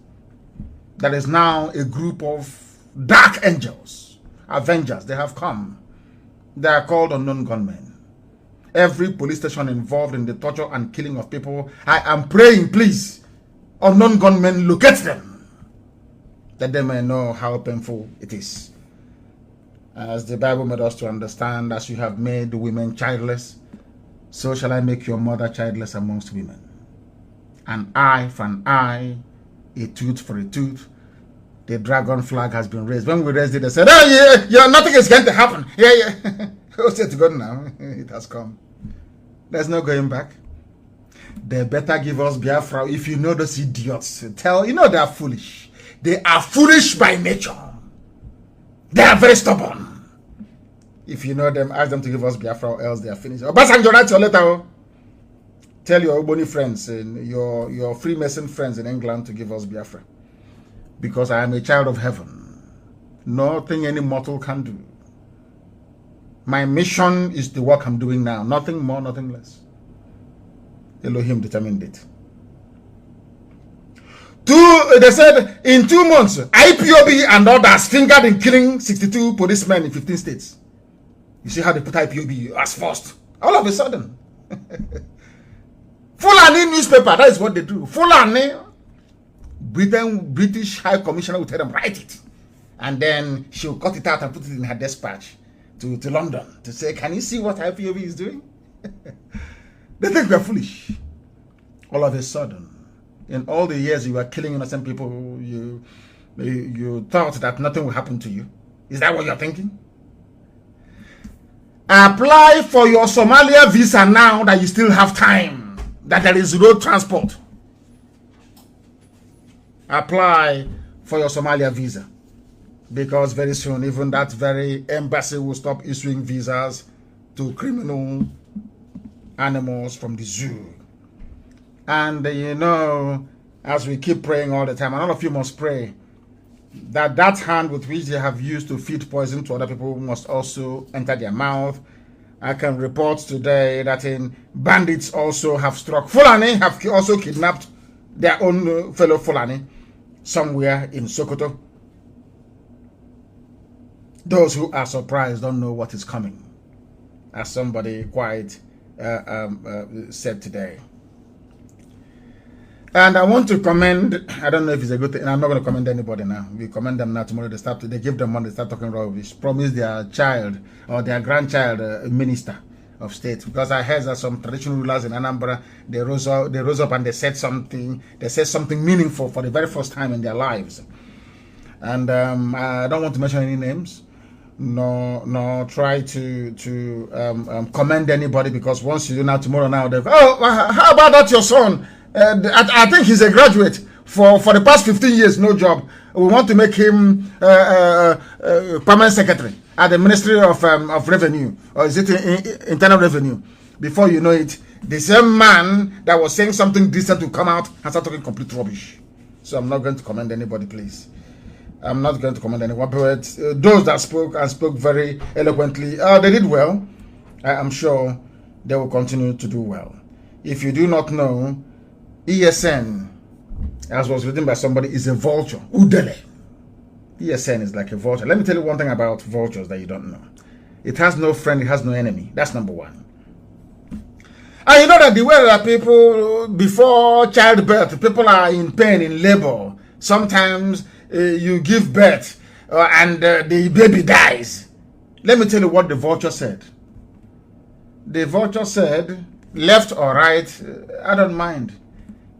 There is now a group of dark angels, avengers. They have come. They are called unknown gunmen. Every police station involved in the torture and killing of people, I am praying, please, unknown gunmen, locate them, that they may know how painful it is. As the Bible made us to understand, as you have made women childless, so shall I make your mother childless amongst women. An eye for an eye, a tooth for a tooth. The dragon flag has been raised. When we raised it, they said, oh yeah, nothing is going to happen. Yeah. Oh, say to God now, it has come. There's no going back. They better give us Biafra. If you know those idiots, they are foolish. They are foolish by nature. They are very stubborn. If you know them, ask them to give us Biafra or else they are finished. Obasanjo, write your letter. Tell your Ogboni friends and your Freemason friends in England to give us Biafra. Because I am a child of heaven. Nothing any mortal can do. My mission is the work I'm doing now. Nothing more, nothing less. Elohim determined it. They said in 2 months, IPOB and others fingered in killing 62 policemen in 15 states. You see how they put IPOB as first. All of a sudden. Fulani newspaper, that is what they do. Fulani, British High Commissioner will tell them, write it. And then she'll cut it out and put it in her dispatch to London to say, can you see what IPOB is doing? They think we're foolish. All of a sudden, in all the years you were killing innocent people, you thought that nothing will happen to you. Is that what you're thinking? Apply for your Somalia visa now that you still have time, that there is road transport. Apply for your Somalia visa, because very soon even that very embassy will stop issuing visas to criminal animals from the zoo. And as we keep praying all the time, and all of you must pray, that hand with which they have used to feed poison to other people must also enter their mouth. I can report today that bandits also have struck. Fulani have also kidnapped their own fellow Fulani somewhere in Sokoto. Those who are surprised don't know what is coming, as somebody quite said today. And I want to commend, I don't know if it's a good thing, I'm not going to commend anybody now. We commend them now. Tomorrow they give them money, they start talking rubbish. Promise their child or their grandchild a minister of state. Because I heard that some traditional rulers in Anambra, they rose up and they said something meaningful for the very first time in their lives. And I don't want to mention any names, nor try to commend anybody, because once you do now, tomorrow now, they'll go, oh, how about that your son? I think he's a graduate. For the past 15 years, no job. We want to make him permanent secretary at the Ministry of Revenue, or is it Internal Revenue? Before you know it, the same man that was saying something decent will come out and start talking complete rubbish. So I'm not going to commend anybody, please. I'm not going to commend anyone, but those that spoke very eloquently, they did well. I'm sure they will continue to do well. If you do not know, ESN, as was written by somebody, is a vulture. Udele. ESN is like a vulture. Let me tell you one thing about vultures that you don't know. It has no friend, it has no enemy. That's number one. And you know that the way that people, before childbirth, people are in pain, in labor. Sometimes you give birth and the baby dies. Let me tell you what the vulture said. The vulture said, left or right, I don't mind.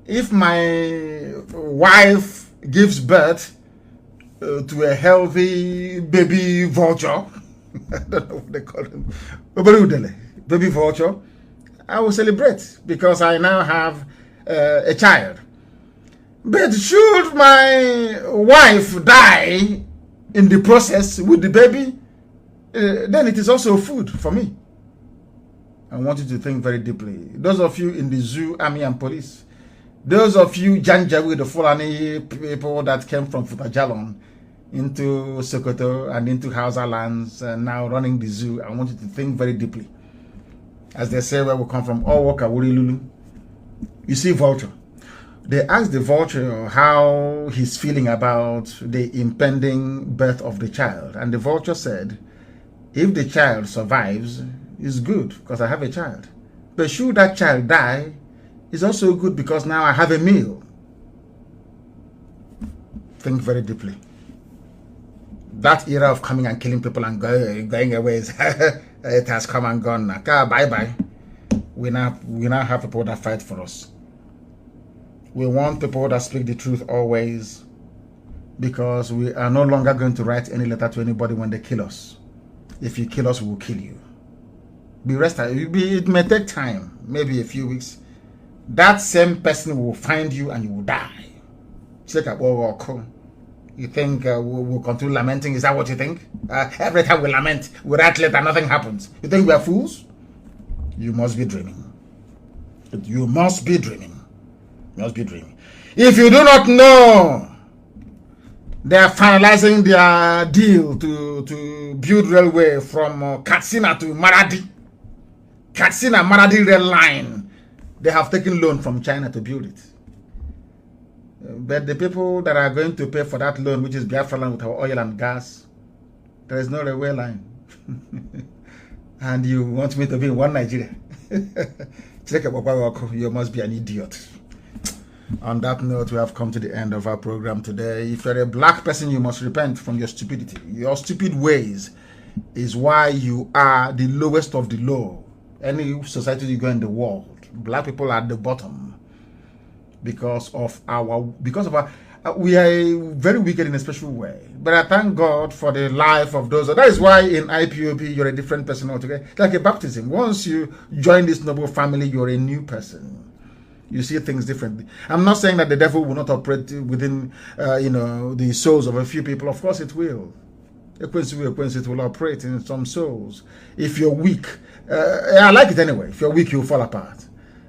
If my wife gives birth to a healthy baby vulture, I don't know what they call them, baby vulture, I will celebrate because I now have a child. But should my wife die in the process with the baby, then it is also food for me. I want you to think very deeply. Those of you in the zoo, army and police, those of you Janjaweed, the Fulani people that came from Futajalon into Sokoto and into Hausa lands and now running the zoo, I want you to think very deeply. As they say, where we come from, all Woka Wuri Lulu. You see vulture. They asked the vulture how he's feeling about the impending birth of the child. And the vulture said, if the child survives, it's good because I have a child. But should that child die, it's also good because now I have a meal. Think very deeply. That era of coming and killing people and going away, it has come and gone now. Bye-bye. We now have people that fight for us. We want people that speak the truth always, because we are no longer going to write any letter to anybody when they kill us. If you kill us, we will kill you. Be rested. It may take time, maybe a few weeks. That same person will find you and you will die. You think we'll continue lamenting? Is that what you think? Every time we lament, we write letter, nothing happens. You think we are fools? You must be dreaming. You must be dreaming. You must be dreaming. If you do not know, they are finalizing their deal to build railway from Katsina to Maradi. Katsina Maradi rail line. They have taken loan from China to build it. But the people that are going to pay for that loan, which is Biafra land with our oil and gas, there is no railway line. And you want me to be in one Nigeria? You must be an idiot. On that note, we have come to the end of our program today. If you're a black person, you must repent from your stupidity. Your stupid ways is why you are the lowest of the low. Any society you go in the world, black people are at the bottom because of our we are very wicked in a special way. But I thank God for the life of those. That is why in IPOB you're a different person altogether. Like a baptism. Once you join this noble family, you're a new person. You see things differently. I'm not saying that the devil will not operate within, the souls of a few people. Of course, it will. It will operate in some souls. If you're weak, I like it anyway. If you're weak, you'll fall apart,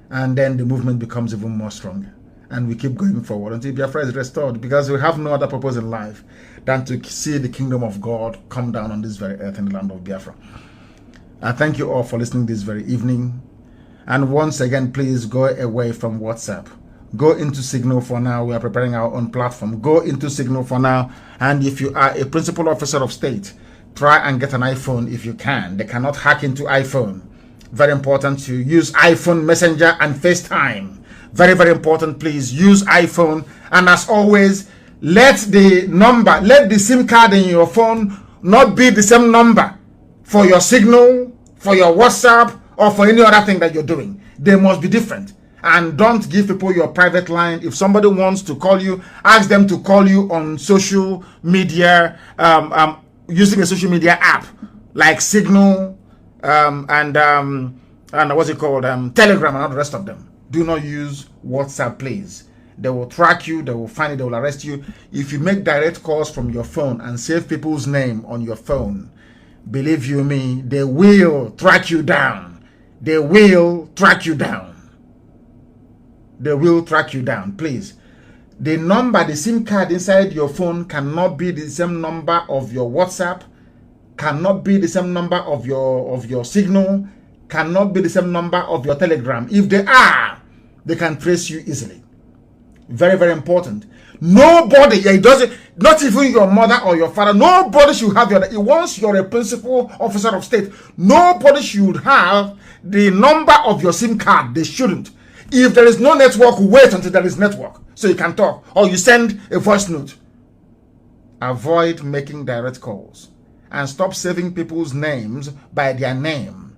and then the movement becomes even more stronger. And we keep going forward until Biafra is restored, because we have no other purpose in life than to see the kingdom of God come down on this very earth in the land of Biafra. I thank you all for listening this very evening. And once again, please go away from WhatsApp. Go into Signal for now. We are preparing our own platform. Go into Signal for now. And if you are a principal officer of state, try and get an iPhone if you can. They cannot hack into iPhone. Very important to use iPhone Messenger and FaceTime. Very, very important. Please use iPhone. And as always, let the SIM card in your phone not be the same number for your Signal, for your WhatsApp, or for any other thing that you're doing. They must be different. And don't give people your private line. If somebody wants to call you, ask them to call you on social media, using a social media app like Signal and what's it called, Telegram and all the rest of them. Do not use WhatsApp, please. They will track you, they will find it, they will arrest you. If you make direct calls from your phone and save people's name on your phone, believe you me, they will track you down. They will track you down. They will track you down, please. The number, the SIM card inside your phone cannot be the same number of your WhatsApp, cannot be the same number of your Signal, cannot be the same number of your Telegram. If they are, they can trace you easily. Very, very important. Nobody, it doesn't, not even your mother or your father, nobody should have once you're a principal officer of state, nobody should have the number of your SIM card. They shouldn't. If there is no network, wait until there is network so you can talk, or you send a voice note. avoid making direct calls, and stop saving people's names by their name.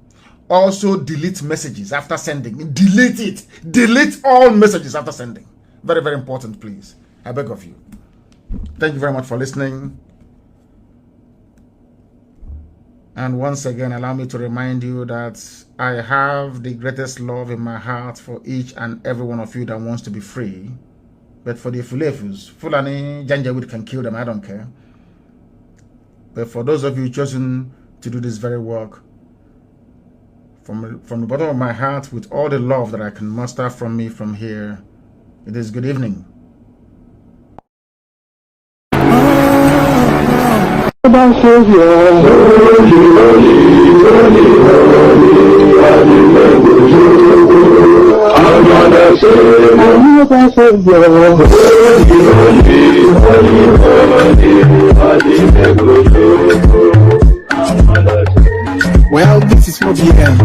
Also delete messages after sending. Delete it. Delete all messages after sending. Very, very important, please. I beg of you. Thank you very much for listening. And once again, allow me to remind you that I have the greatest love in my heart for each and every one of you that wants to be free. But for the Fulefus, Fulani, Janjaweed can kill them, I don't care. But for those of you chosen to do this very work, from the bottom of my heart, with all the love that I can muster from me from here, it is good evening. Well, this is for BM.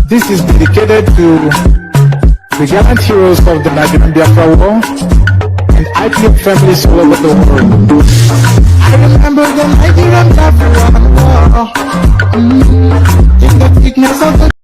This is dedicated to the gallant heroes of the Nigerian Biafra War and IPO families all over the world. I remember the Nigerian Biafra War in the thickness of the